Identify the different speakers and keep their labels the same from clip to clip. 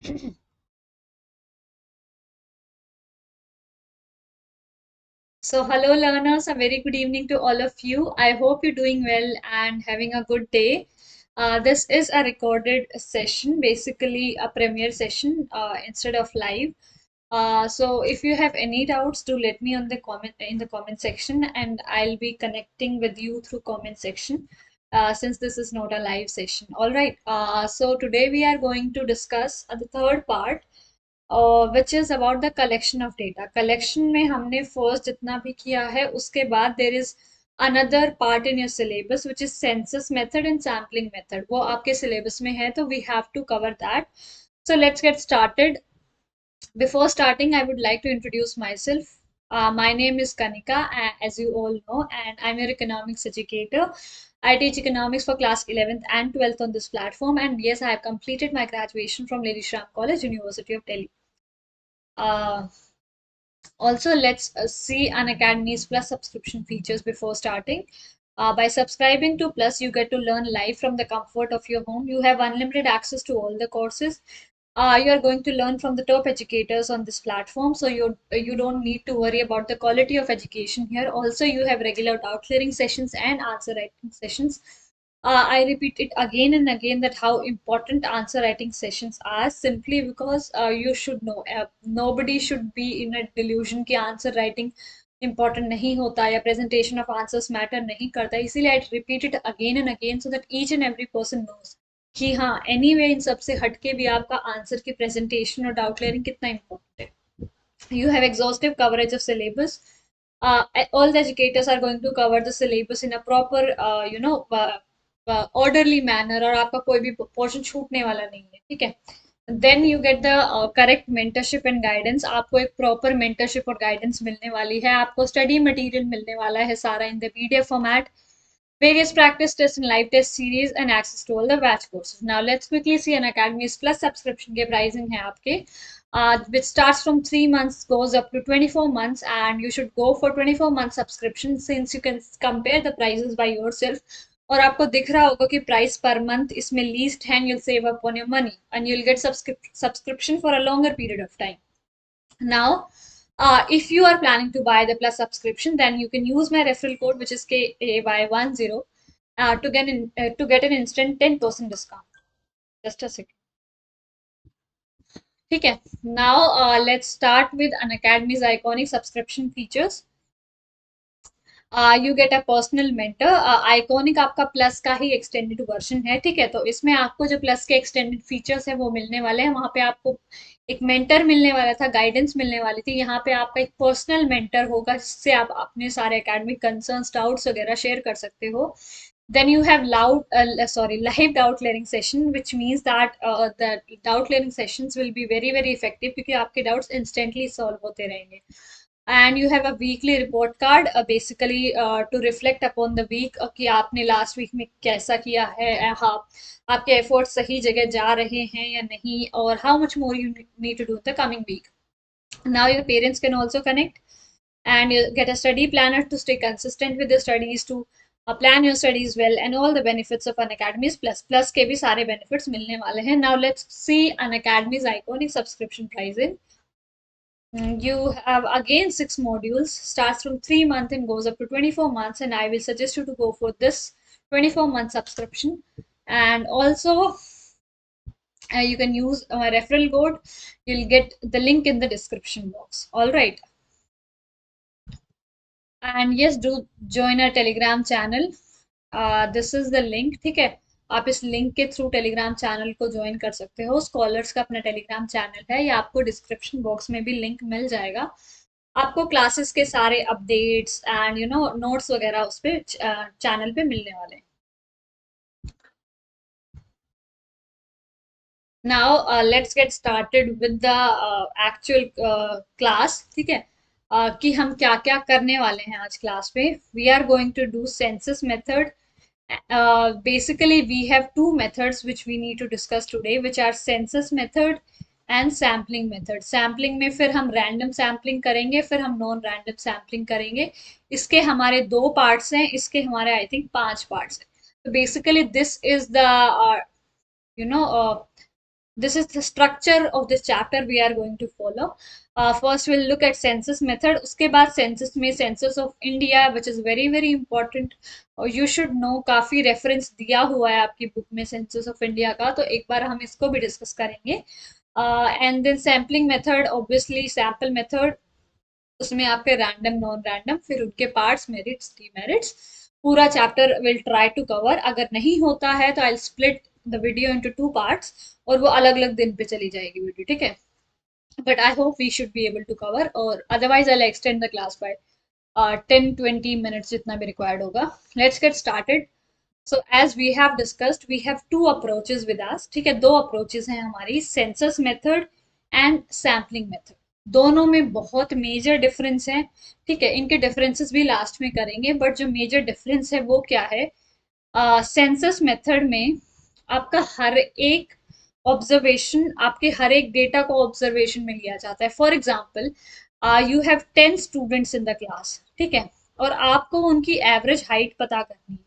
Speaker 1: So, hello, learners. A very good evening to all of you. I hope you're doing well and having a good day. This is a recorded session, basically a premiere session instead of live. So, if you have any doubts, do let me on the comment in the comment section, and I'll be connecting with you through comment section. Since this is not a live session. All right. So today we are going to discuss the third part which is about the collection of data. Collection में हमने first जितना भी किया है उसके बाद there is another part in your syllabus which is census method and sampling method. वो आपके syllabus में है तो we have to cover that. So let's get started. Before starting, I would like to introduce myself. My name is Kanika, as you all know, and I'm your economics educator. I teach economics for class 11th and 12th on this platform, and yes, I have completed my graduation from Lady Shram College, University of Delhi. Uh, Also, let's see an Academy's Plus subscription features before starting. By subscribing to Plus, you get to learn live from the comfort of your home. You have unlimited access to all the courses. You are going to learn from the top educators on this platform, so you don't need to worry about the quality of education here. Also, you have regular doubt clearing sessions and answer writing sessions. I repeat it again and again that how important answer writing sessions are simply because you should know. Nobody should be in a delusion कि answer writing important नहीं होता या presentation of answers matter नहीं करता. इसीलिए I repeat it again and again so that each and every person knows कि हाँ anyway इन सब से हटके भी आपका answer की presentation और doubt clearing कितना important है. You have exhaustive coverage of syllabus. All the educators are going to cover the syllabus in a proper orderly manner और आपका कोई भी portion छूटने वाला नहीं है ठीक है. Then you get the correct mentorship and guidance. आपको एक proper mentorship और guidance मिलने वाली है. आपको study material मिलने वाला है सारा in the PDF format, various practice tests and live test series, and access to all the batch courses. Now let's quickly see an Academy's Plus subscription के pricing है आपके, which starts from 3 months goes up to 24 months, and you should go for 24 month subscription since you can compare the prices by yourself. और आपको दिख रहा होगा कि price per month इसमें लीस्ट है, you'll save up on your money and you'll get subscription for a longer period of time. Now, if you are planning to buy the Plus subscription, then you can use my referral code, which is KAY10, to get an instant 10% discount. Just a second. Okay. Now, let's start with an Academy's iconic subscription features. You get a personal mentor. Iconic आपका plus का ही extended version है ठीक है. तो इसमें आपको जो plus के एक्सटेंडेड फीचर्स है वो मिलने वाले हैं. वहां पे आपको एक मेंटर मिलने वाला था, गाइडेंस मिलने वाली थी. यहाँ पे आपका एक पर्सनल मेंटर होगा जिससे आप अपने सारे एकेडमिक कंसर्न्स डाउट्स वगैरह शेयर कर सकते हो. Then you have live doubt clearing session, which means that the doubt clearing sessions will be very very effective क्योंकि आपके doubts instantly solve होते रहेंगे. And you have a weekly report card, basically to reflect upon the week कि आपने last week में कैसा किया है, हाँ आपके efforts सही जगह जा रहे हैं या नहीं, और how much more you need to do in the coming week. Now your parents can also connect and you get a study planner to stay consistent with the studies, to plan your studies well, and all the benefits of an Academy's Plus के भी सारे benefits मिलने वाले हैं. Now let's see an Academy's iconic subscription pricing. You have again 6 modules, starts from 3 months and goes up to 24 months. And I will suggest you to go for this 24-month subscription. And also, you can use my referral code. You'll get the link in the description box. All right. And yes, do join our Telegram channel. This is the link. ठीक है. आप इस link के through Telegram channel को join कर सकते हो. Scholars का अपना टेलीग्राम चैनल है, या आपको डिस्क्रिप्शन बॉक्स में भी लिंक मिल जाएगा. आपको क्लासेस के सारे अपडेट्स एंड नोट्स वगैरह उस पे चैनल पे मिलने वाले हैं. Now let's get started with the actual class ठीक है. कि हम क्या क्या करने वाले हैं आज क्लास में. We are going to do census method. Basically we have two methods which we need to discuss today, which are census method and sampling method. Sampling में फिर हम random sampling करेंगे, फिर हम non random sampling करेंगे. इसके हमारे 2 parts हैं, इसके हमारे I think 5 parts हैं. So basically this is the you know This is the structure of this chapter we are going to follow. First, we'll look at census method. उसके बाद census में census of India, which is very very important. और you should know काफी reference दिया हुआ है आपकी book में census of India का, तो एक बार हम इसको भी discuss करेंगे. And then sampling method, obviously sample method, उसमें आपके रैंडम नॉन रैंडम फिर उनके पार्ट्स मेरिट्स डीमेरिट्स पूरा chapter will try to cover. अगर नहीं होता है तो I split the video into two parts और वो अलग अलग दिन पे चली जाएगी वीडियो, ठीक है. But I hope we should be able to cover, और otherwise I extend the class by 10-20 minutes जितना भी रिक्वायर्ड होगा. Let's get started. So as we have discussed we have two approaches with us, ठीक है. दो approaches हैं हमारी, census method and sampling method. दोनों में बहुत मेजर डिफरेंस है, ठीक है. इनके डिफरेंसेस भी लास्ट में करेंगे, बट जो मेजर डिफरेंस है वो क्या है. सेंसस मेथड में आपका हर एक ऑब्जर्वेशन, आपके हर एक डेटा को ऑब्जर्वेशन में लिया जाता है. For example, you have 10 students in the class, ठीक है, और आपको उनकी एवरेज हाइट पता करनी है.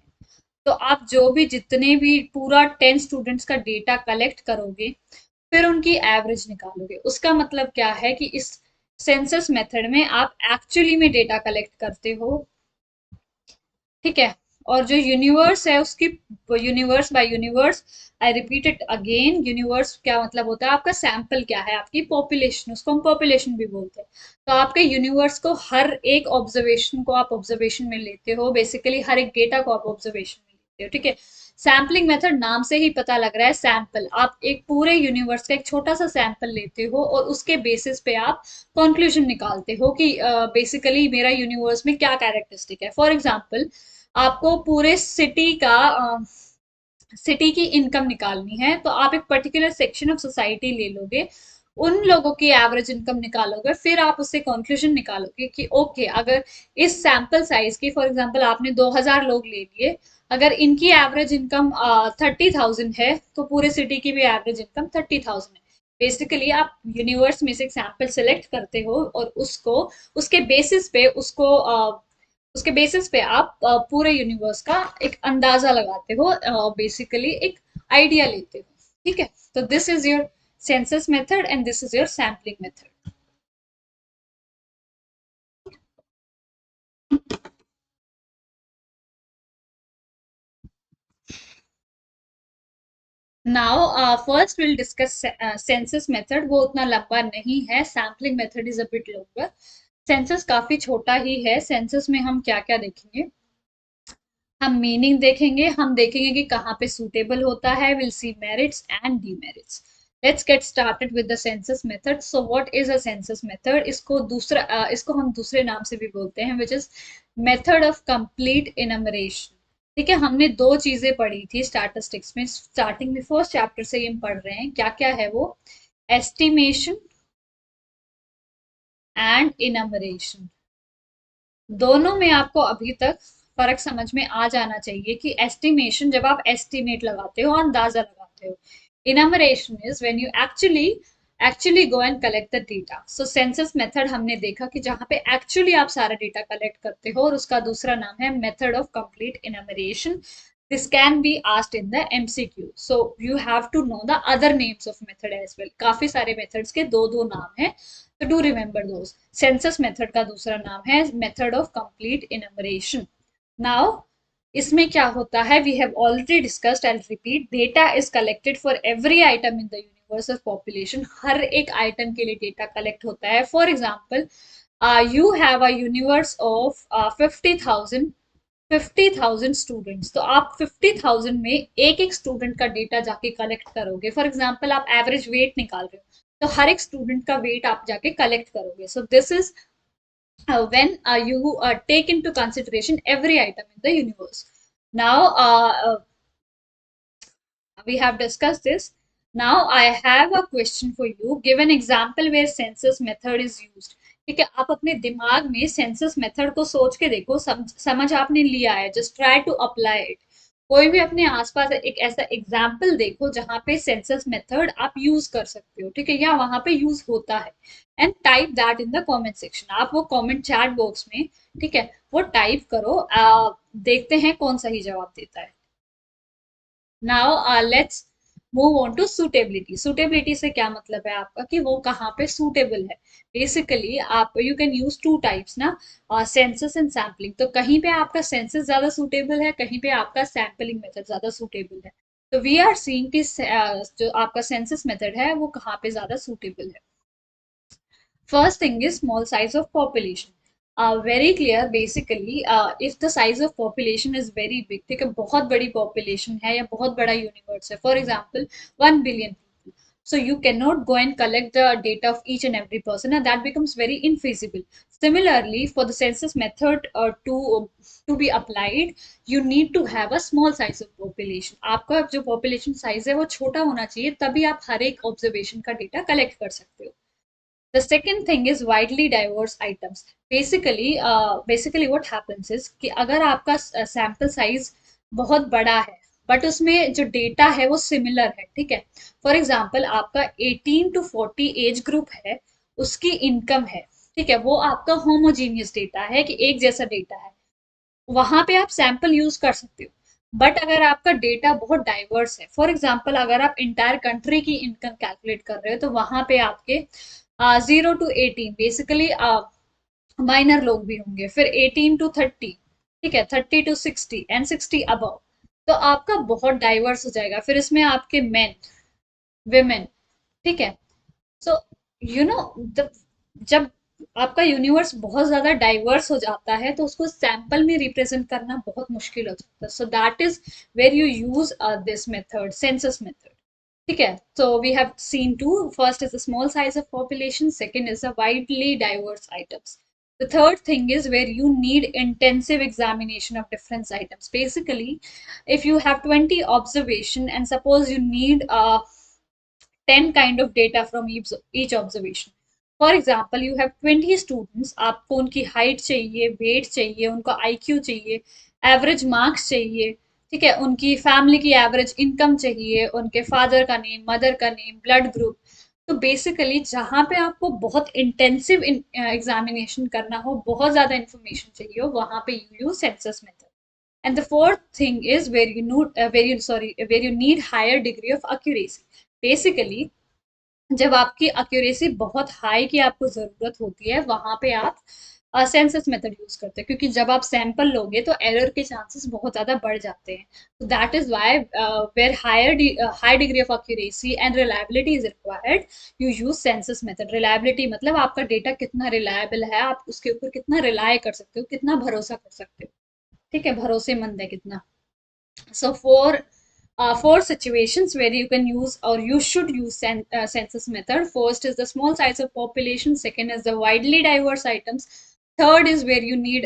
Speaker 1: तो आप जो भी जितने भी पूरा 10 स्टूडेंट्स का डेटा कलेक्ट करोगे फिर उनकी एवरेज निकालोगे. उसका मतलब क्या है कि इस सेंसस मेथड में आप एक्चुअली में डेटा कलेक्ट करते हो, ठीक है. और जो यूनिवर्स है उसकी, universe by universe, I repeat it again, universe क्या मतलब होता है, आपका सैंपल क्या है, आपकी पॉपुलेशन, उसको हम पॉपुलेशन भी बोलते हैं. तो आपके यूनिवर्स को हर एक ऑब्जर्वेशन को आप ऑब्जर्वेशन में लेते हो, बेसिकली हर एक डेटा को आप ऑब्जर्वेशन में लेते हो, ठीक है. सैम्पलिंग मेथड नाम से ही पता लग रहा है, सैंपल. आप एक पूरे यूनिवर्स का एक छोटा सा सैंपल लेते हो और उसके बेसिस पे आप कंक्लूजन निकालते हो कि बेसिकली मेरा यूनिवर्स में क्या कैरेक्टरिस्टिक है. फॉर एग्जांपल, आपको पूरे सिटी की इनकम निकालनी है, तो आप एक पर्टिकुलर सेक्शन ऑफ सोसाइटी ले लोगे, उन लोगों की एवरेज इनकम निकालोगे, फिर आप उससे कंक्लूजन निकालोगे कि ओके, अगर इस सैंपल साइज की, फॉर एग्जांपल आपने 2000 लोग ले लिए, अगर इनकी एवरेज इनकम 30,000 है तो पूरे सिटी की भी एवरेज इनकम 30,000 है. बेसिकली आप यूनिवर्स में से एक सैंपल सेलेक्ट करते हो और उसको, उसके बेसिस पे उसको उसके बेसिस पे आप पूरे यूनिवर्स का एक अंदाजा लगाते हो, बेसिकली एक आइडिया लेते हो, ठीक है. तो this is your census method and this is your sampling method. Now first will discuss census method. वो उतना लंबा नहीं है, sampling method is a bit longer. Census काफी छोटा ही है. सेंसस में हम क्या क्या देखेंगे, हम मीनिंग देखेंगे, हम देखेंगे कि कहाँ पे सूटेबल होता है, will see merits and demerits. Let's get started with the census method. So what is a census method. इसको हम दूसरे नाम से भी बोलते हैं, which is method of complete enumeration. ठीक है, हमने दो चीजें पढ़ी थी स्टैटिस्टिक्स में, स्टार्टिंग में फर्स्ट चैप्टर से ही हम पढ़ रहे हैं. क्या क्या है वो, एस्टिमेशन एंड इनमरेशन. दोनों में आपको अभी तक फर्क समझ में आ जाना चाहिए कि एस्टिमेशन, जब आप एस्टिमेट लगाते हो, अंदाजा लगाते हो. Enumeration is when you actually go and collect the data. So census method हमने देखा कि जहां पे एक्चुअली आप सारा डेटा कलेक्ट करते हो, और उसका दूसरा नाम है method of complete enumeration. This can be asked in the MCQ, so you have to know the other names of method as well. काफी सारे मेथड्स के दो दो नाम है, तो do remember those. Census method का दूसरा नाम है method of complete enumeration. Now इसमें क्या होता है, we have already discussed, I repeat, data is collected for every item in the universe of population. हर एक आइटम के लिए डेटा कलेक्ट होता है. For example, you have a universe of 50,000 students, तो आप 50,000 में एक एक स्टूडेंट का डेटा जाके कलेक्ट करोगे. फॉर एग्जाम्पल, आप एवरेज वेट निकाल रहे हो, तो हर एक स्टूडेंट का वेट आप जाके कलेक्ट करोगे. सो this is when you take into consideration every item in the universe. Now, we have discussed this. Now, I have a question for you. Give an example where census method is used. ठीक है, आप अपने दिमाग में census method को सोच के देखो, समझ आपने लिया है, just try to apply it. कोई भी अपने आसपास एक ऐसा एग्जाम्पल देखो जहां पे सेंसस मेथड आप यूज कर सकते हो, ठीक है, या वहां पे यूज होता है, and type that in the comment section. आप वो कमेंट चैट बॉक्स में, ठीक है, वो टाइप करो. देखते हैं कौन सही जवाब देता है. Now let's move on to suitability. Suitability से क्या मतलब है आपका कि वो कहाँ पे सूटेबल है। बेसिकली आप you can use two types ना, सेंसस एंड सैम्पलिंग। तो कहीं पे आपका सेंसस ज्यादा सूटेबल है, कहीं पे आपका सैम्पलिंग मेथड ज्यादा सूटेबल है। तो वी आर सीइंग कि जो आपका सेंसस मेथड है वो कहाँ पे ज्यादा सूटेबल है। First thing is small size of population. Very clear basically, if the size of population is very big, ठीक है, बहुत बड़ी population है या बहुत बड़ा universe है, for example 1 billion people, so you cannot go and collect the data of each and every person, and that becomes very infeasible. Similarly, for the census method to be applied, you need to have a small size of population. आपका जो population size है वो छोटा होना चाहिए, तभी आप हर एक observation का data collect कर सकते हो. The second thing is widely diverse items. Basically what happens is कि अगर आपका sample size बहुत बड़ा है बट उसमें जो डेटा है वो सिमिलर है, ठीक है। फॉर एग्जाम्पल आपका 18 to 40 एज ग्रुप है, उसकी इनकम है, ठीक है, वो आपका होमोजीनियस डेटा है कि एक जैसा डेटा है, वहां पे आप सैंपल यूज कर सकते हो। बट अगर आपका डेटा बहुत डाइवर्स है, फॉर एग्जाम्पल अगर आप इंटायर कंट्री की इनकम कैलकुलेट कर रहे हो, तो वहां पे आपके 0 to 18 बेसिकली माइनर लोग भी होंगे, फिर 18 to 30, ठीक है, 30 to 60 एंड 60 अबव। तो आपका बहुत डाइवर्स हो जाएगा, फिर इसमें आपके मेन, विमेन, ठीक है। सो यू नो द जब आपका यूनिवर्स बहुत ज्यादा डाइवर्स हो जाता है तो उसको सैंपल में रिप्रेजेंट करना बहुत मुश्किल हो जाता है। So that is where you use this method, census method, ठीक है। So we have seen two, first is the small size of population, second is the widely diverse items. The third thing is where you need intensive examination of different items. Basically, if you have 20 observation and suppose you need 10 kind of data from each observation. For example, you have 20 students, आपको उनकी height चाहिए, wait चाहिए, उनका IQ चाहिए, average marks चाहिए, ठीक है, उनकी फैमिली की एवरेज इनकम चाहिए, उनके फादर का नेम, मदर का नेम, ब्लड ग्रुप। तो बेसिकली जहाँ पे आपको बहुत इंटेंसिव एग्जामिनेशन करना हो, बहुत ज्यादा इंफॉर्मेशन चाहिए हो, वहां पे you use census method. And the fourth thing is where you need higher degree of accuracy. Basically, जब आपकी accuracy बहुत हाई की आपको जरूरत होती है, वहां पे आप सेंसस मेथड यूज करते हैं, क्योंकि जब आप सैंपल लोगे तो एरर के चांसेस बहुत ज्यादा बढ़ जाते हैं. तो that is why where high degree of accuracy and reliability is required, you use census method. Reliability मतलब आपका डेटा कितना रिलायबल है, आप उसके ऊपर कितना रिलाय कर सकते हो, कितना भरोसा कर सकते हो, ठीक है, भरोसेमंद है कितना. So four situations where you can use or you should use census method. First is the small size of population. Second is the widely diverse items. Third is where you need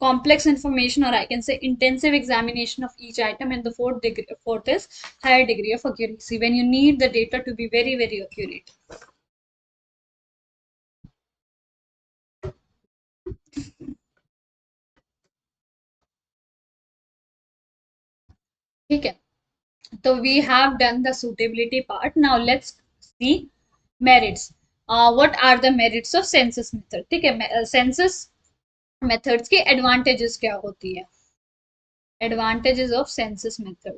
Speaker 1: complex information, or I can say intensive examination of each item. And the fourth is higher degree of accuracy, when you need the data to be very, very accurate. ठीक है, so we have done the suitability part. Now let's see merits. What are the merits of census method? ठीक है, census methods की advantages क्या होती है? Advantages of census method.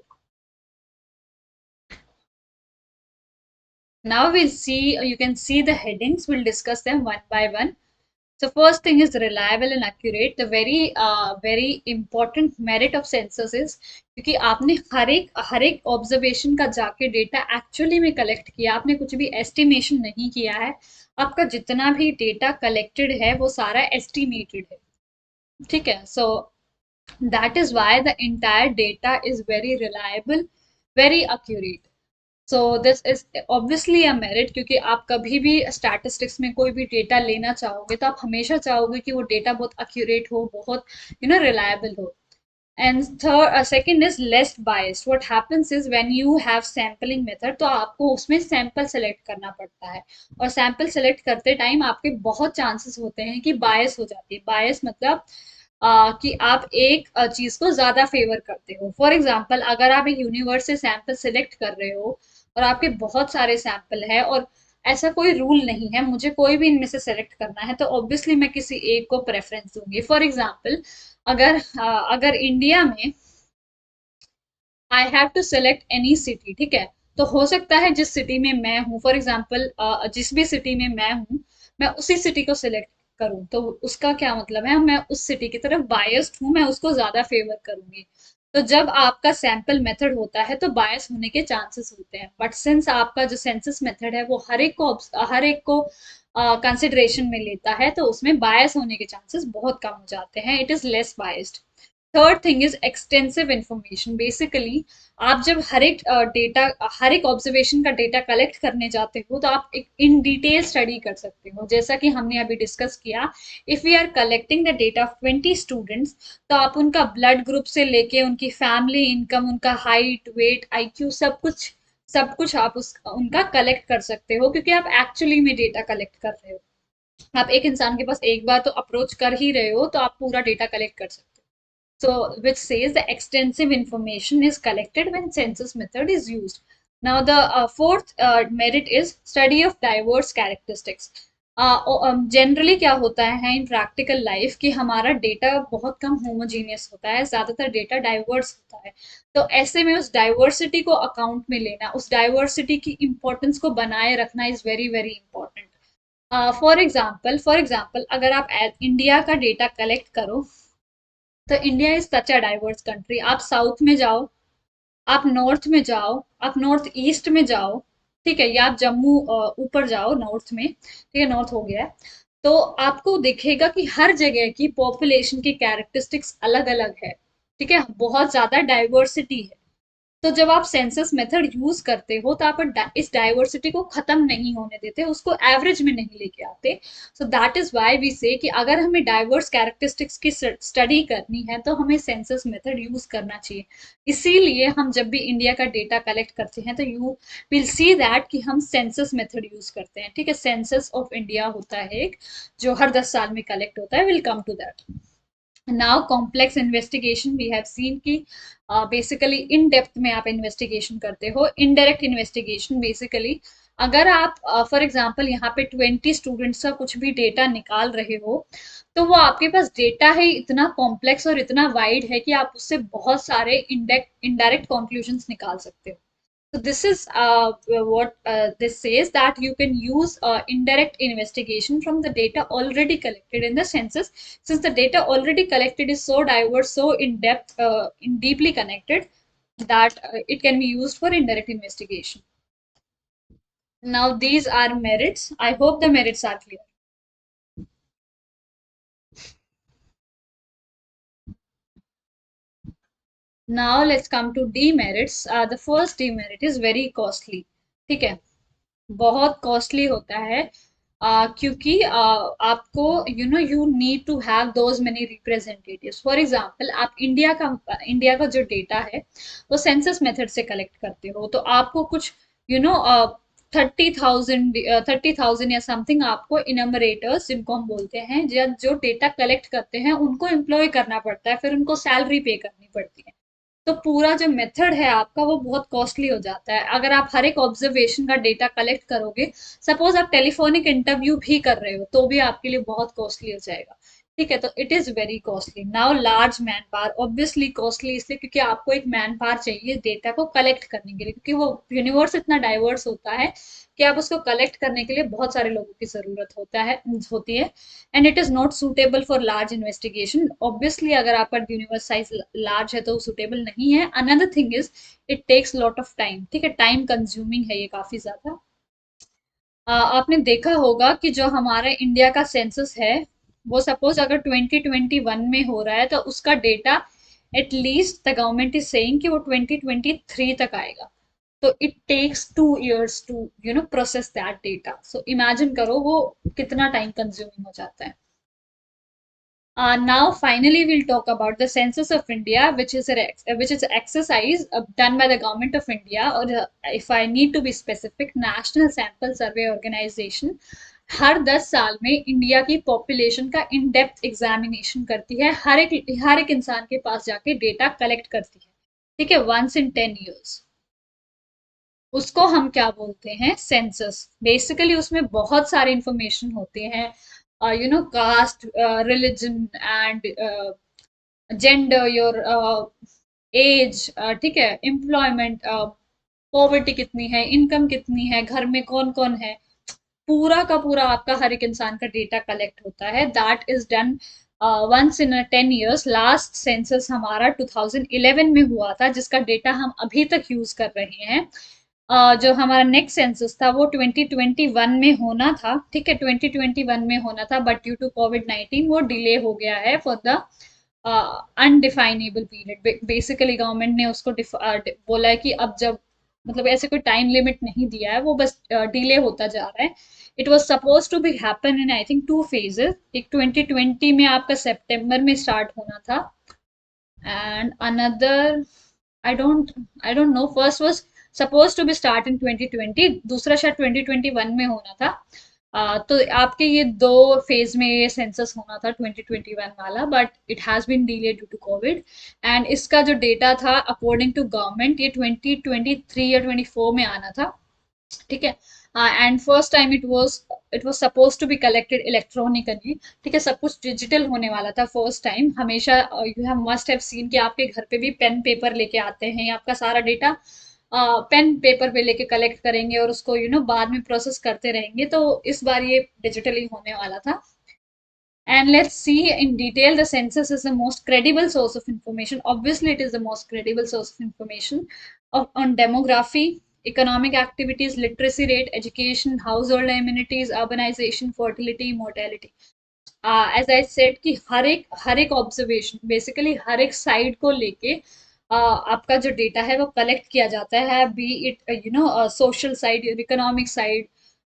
Speaker 1: Now we'll see, you can see the headings, we'll discuss them one by one. So first thing is reliable and accurate. The very important merit of census is क्योंकि आपने हर एक observation का जाके data actually में collect किया, आपने कुछ भी एस्टिमेशन नहीं किया है, आपका जितना भी डेटा कलेक्टेड है वो सारा एस्टिमेटेड है, ठीक है. So that is why the entire data is very reliable, very accurate. So this is obviously a merit, क्योंकि आप कभी भी स्टैटिस्टिक्स में कोई भी डेटा लेना चाहोगे तो आप हमेशा चाहोगे कि वो डेटा बहुत एक्यूरेट हो, बहुत रिलायबल हो. And third second is less biased. What happens is when you have sampling method, तो आपको उसमें सैंपल सेलेक्ट करना पड़ता है, और सैंपल सेलेक्ट करते टाइम आपके बहुत चांसेस होते हैं कि बायस हो जाती है. बायस मतलब कि आप एक चीज को ज्यादा फेवर करते हो. फॉर एग्जाम्पल, अगर आप एक यूनिवर्स से सैंपल सेलेक्ट कर रहे हो और आपके बहुत सारे सैंपल है, और ऐसा कोई रूल नहीं है मुझे कोई भी इनमें से सेलेक्ट करना है, तो ऑब्वियसली मैं किसी एक को प्रेफरेंस दूंगी. फॉर एग्जाम्पल, अगर इंडिया में I have to select any city, ठीक है, तो हो सकता है जिस सिटी में मैं हूँ, फॉर एग्जाम्पल जिस भी सिटी में मैं हूँ, मैं उसी सिटी को सिलेक्ट करूँ, तो उसका क्या मतलब है, मैं उस सिटी की तरफ बायस्ड हूँ, मैं उसको ज्यादा फेवर करूंगी। तो जब आपका सैंपल मेथड होता है तो बायस होने के चांसेस होते हैं, बट सिंस आपका जो सेंसस मेथड है वो हर एक को कंसिडरेशन में लेता है, तो उसमें बायस होने के चांसेस बहुत कम हो जाते हैं, it is less biased. Third thing is extensive information. Basically आप जब हर एक ऑब्जर्वेशन का डेटा कलेक्ट करने जाते हो, तो आप एक इन डिटेल स्टडी कर सकते हो, जैसा कि हमने अभी डिस्कस किया। If we are collecting the data of 20 students, तो आप उनका ब्लड ग्रुप से लेके उनकी फैमिली इनकम, उनका हाइट, वेट, आईक्यू, सब कुछ आप उस उनका कलेक्ट कर सकते हो, क्योंकि आप एक्चुअली में डेटा कलेक्ट कर रहे हो। आप एक इंसान के पास एक बार तो अप्रोच कर ही रहे हो, तो आप पूरा डेटा कलेक्ट कर सकते हो। So, which says the extensive information is collected when census method is used. Now, the fourth merit is study of diverse characteristics. Generally क्या होता है इन प्रैक्टिकल लाइफ कि हमारा डेटा बहुत कम होमोजीनियस होता है, ज्यादातर डेटा डाइवर्स होता है। तो ऐसे में उस डाइवर्सिटी को अकाउंट में लेना, उस डाइवर्सिटी की इंपॉर्टेंस को बनाए रखना is very very important. For example अगर आप इंडिया का डेटा कलेक्ट करो, तो India is such a diverse country. आप साउथ में जाओ, आप नॉर्थ में जाओ, आप नॉर्थ ईस्ट में जाओ, ठीक है, या आप जम्मू ऊपर जाओ नॉर्थ में, ठीक है, नॉर्थ हो गया है, तो आपको दिखेगा कि हर जगह की पॉपुलेशन की कैरेक्टरिस्टिक्स अलग अलग है, ठीक है, बहुत ज्यादा डाइवर्सिटी है। तो जब आप सेंसस मेथड यूज करते हो, तो आप इस डाइवर्सिटी को खत्म नहीं होने देते, उसको एवरेज में नहीं लेके आते। So that is why we say कि अगर हमें डाइवर्स कैरेक्टरिस्टिक्स की स्टडी करनी है, तो हमें सेंसस मेथड यूज करना चाहिए। इसीलिए हम जब भी इंडिया का डेटा कलेक्ट करते हैं, तो यू विल सी दैट कि हम सेंसस मेथड यूज करते हैं, ठीक है। सेंसस ऑफ इंडिया होता है एक, जो हर 10 साल में कलेक्ट होता है, will come to that. Now complex investigation we have seen कि बेसिकली इन डेप्थ में आप इन्वेस्टिगेशन करते हो। इनडायरेक्ट इन्वेस्टिगेशन बेसिकली, अगर आप फॉर एग्जांपल यहाँ पे 20 स्टूडेंट्स का कुछ भी डेटा निकाल रहे हो, तो वो आपके पास डेटा है इतना कॉम्प्लेक्स और इतना वाइड है कि आप उससे बहुत सारे इनडायरेक्ट कंक्लूजन्स निकाल सकते हो। So this is what this says, that you can use indirect investigation from the data already collected in the census. Since the data already collected is so diverse, so in depth, in deeply connected, that it can be used for indirect investigation. Now these are merits. I hope the merits are clear. Now let's come to demerits. The first demerit is very costly. ठीक है, बहुत costly होता है, क्योंकि आपको you need to have those many representatives. For example आप India का जो डेटा है वो सेंसस मेथड से कलेक्ट करते हो, तो आपको कुछ 30,000 या समथिंग आपको इनमरेटर्स जिनको हम बोलते हैं, जो डेटा कलेक्ट करते हैं, उनको एम्प्लॉय करना पड़ता है, फिर उनको सैलरी पे करनी पड़ती है। तो पूरा जो मेथड है आपका वो बहुत कॉस्टली हो जाता है। अगर आप हर एक ऑब्जर्वेशन का डेटा कलेक्ट करोगे, सपोज आप टेलीफोनिक इंटरव्यू भी कर रहे हो, तो भी आपके लिए बहुत कॉस्टली हो जाएगा, ठीक है। तो it is very costly. Now large man power, obviously costly इसलिए क्योंकि आपको एक मैन पावर चाहिए डेटा को कलेक्ट करने के लिए, क्योंकि वो यूनिवर्स इतना डाइवर्स होता है कि आप उसको कलेक्ट करने के लिए बहुत सारे लोगों की जरूरत होती है। And it is not suitable for large investigation. Obviously अगर आपका यूनिवर्स साइज लार्ज है, तो वो सुटेबल नहीं है। Another thing is it takes lot of time, ठीक है, टाइम कंज्यूमिंग है ये काफी ज्यादा। आपने देखा होगा कि जो हमारा इंडिया का सेंसस है, वो सपोज अगर 2021 में हो रहा है, तो उसका data at least the government is saying कि वो 2023 तक आएगा। तो it takes 2 years to process that data. So imagine करो वो कितना टाइम कंज्यूमिंग हो जाता है। Now, finally, we'll talk about the Census of India, which is an exercise done by the Government of India, or if I need to be specific, National Sample Survey Organization. हर 10 साल में India की population का in depth examination करती है, हर एक इंसान के पास जाके डेटा कलेक्ट करती है, ठीक है, वंस इन 10 years। उसको हम क्या बोलते हैं, सेंसस। बेसिकली उसमें बहुत सारे इंफॉर्मेशन होते हैं, caste, religion and gender, your age, ठीक है, एम्प्लॉयमेंट, पॉवर्टी कितनी है, इनकम कितनी है, घर में कौन कौन है, पूरा का पूरा आपका हर एक इंसान का डेटा कलेक्ट होता है। That is done once in 10 years। Last census हमारा 2011 में हुआ था, जिसका डेटा हम अभी तक यूज कर रहे हैं। जो हमारा नेक्स्ट सेंसस था वो 2021 में होना था, ठीक है, 2021 में होना था, बट ड्यू टू कोविड 19 वो डिले हो गया है for the undefinable period. Basically government ने उसको बोला है कि अब जब, मतलब ऐसे कोई टाइम लिमिट नहीं दिया है, वो बस डिले होता जा रहा है। It was suppose to be happen in I think 2 phases। एक 2020 में आपका सितंबर में स्टार्ट होना था, and another, I don't I don't know, first was suppose to be start in 2020, दूसरा शायद 2021 में होना था। तो आपके ये दो फेज में ये सेंसस होना था 2021 वाला, but it has been delay due to covid. And इसका जो डेटा था अकॉर्डिंग टू गवर्नमेंट ये 2023 या 24 में आना था, ठीक है। And first time it was suppose to be collected electronically, ठीक है, सब कुछ डिजिटल होने वाला था फर्स्ट टाइम। हमेशा you have must have seen कि आपके घर पे भी पेन पेपर लेके आते हैं, आपका सारा डेटा पेन पेपर पे लेके कलेक्ट करेंगे और उसको बाद में प्रोसेस करते रहेंगे। तो इस बार ये डिजिटली होने वाला था। And let's see in detail, the census is the most credible source of information. Obviously, it is the most credible source of information on demography, economic activities, literacy rate, education, household amenities, urbanization, fertility, mortality. As I said कि हर एक observation, basically हर एक side को लेके आपका जो data है वो collect किया जाता है, B it social side, economic side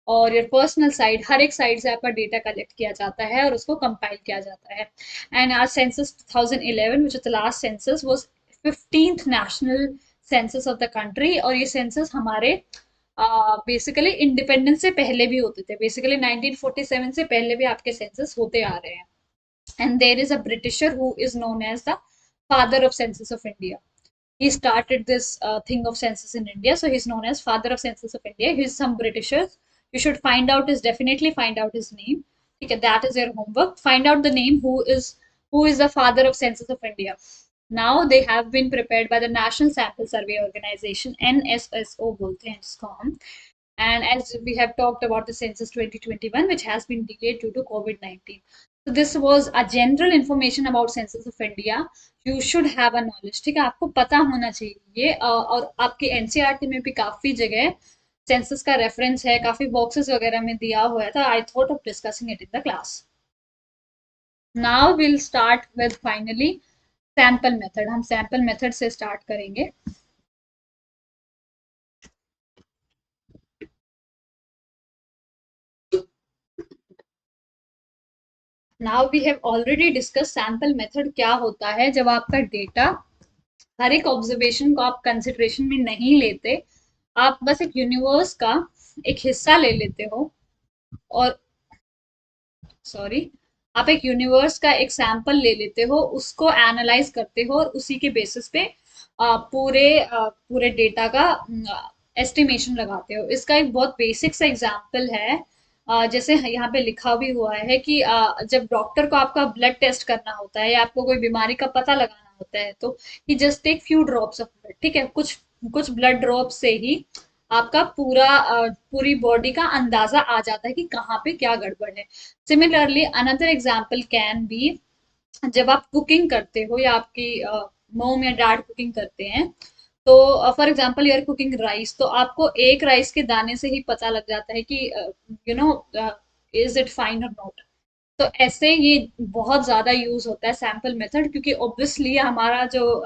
Speaker 1: और योर पर्सनल साइड, हर एक साइड से आपका डेटा कलेक्ट किया जाता है और उसको कंपाइल किया जाता है। And our census 2011 which is the last census was 15th national census of the country. और ये सेंसस हमारे बेसिकली इंडिपेंडेंस से पहले भी होते थे, बेसिकली 1947 से पहले भी आपके सेंसस होते आ रहे हैं। And there is a Britisher who is known as the father of census of India. He started this thing of census in India, so he's known as father of census of India. He's some Britishers. You should definitely find out his name. Okay, that is your homework. Find out the name who is the father of census of India. Now they have been prepared by the National Sample Survey Organization, NSSO बोलते हैं इसको हम। And as we have talked about the census 2021, which has been delayed due to COVID-19. So this was a general information about census of India. You should have a knowledge, ठीक है, आपको पता होना चाहिए ये। और आपके एनसीईआरटी में भी काफी जगह सेंसस का रेफरेंस है, काफी बॉक्सेस वगैरह में दिया हुआ था। I thought of discussing it in the class. Now will start with finally sample method. हम सैंपल मेथड से स्टार्ट करेंगे। Now we have already discuss sample method क्या होता है। जब आपका डेटा, हर एक ऑब्जर्वेशन को आप कंसिडरेशन में नहीं लेते, आप बस एक यूनिवर्स का एक हिस्सा ले लेते हो, और सॉरी, आप एक यूनिवर्स का एक सैंपल ले लेते हो, उसको एनालाइज करते हो और उसी के बेसिस पे पूरे डेटा का एस्टिमेशन लगाते हो। इसका एक बहुत बेसिक सा एग्जांपल है। जैसे यहाँ पे लिखा भी हुआ है कि जब डॉक्टर को आपका ब्लड टेस्ट करना होता है या आपको कोई बीमारी का पता लगाना होता है, तो ही just take few drops of blood, ठीक है, कुछ कुछ ब्लड ड्रॉप से ही आपका पूरी बॉडी का अंदाजा आ जाता है कि कहाँ पे क्या गड़बड़ है। Similarly another example can be, जब आप कुकिंग करते हो या आपकी मॉम या डैड कुकिंग करते हैं, तो for example you are cooking rice, तो आपको एक राइस के दाने से ही पता लग जाता है कि you know is it fine और नॉट। तो ऐसे ये बहुत ज्यादा यूज होता है सैंपल मेथड, क्योंकि ऑब्वियसली हमारा जो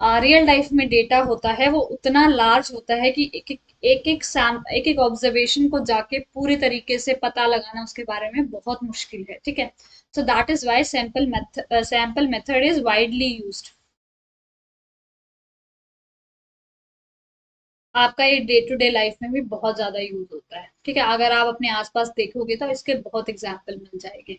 Speaker 1: रियल लाइफ में डेटा होता है वो उतना लार्ज होता है कि एक एक ऑब्जर्वेशन को जाके पूरी तरीके से पता लगाना उसके बारे में बहुत मुश्किल है, ठीक है। So that is why sample method is widely used. आपका ये डे टू डे लाइफ में भी बहुत ज्यादा यूज होता है, ठीक है, अगर आप अपने आसपास देखोगे तो इसके बहुत एग्जाम्पल मिल जाएंगे।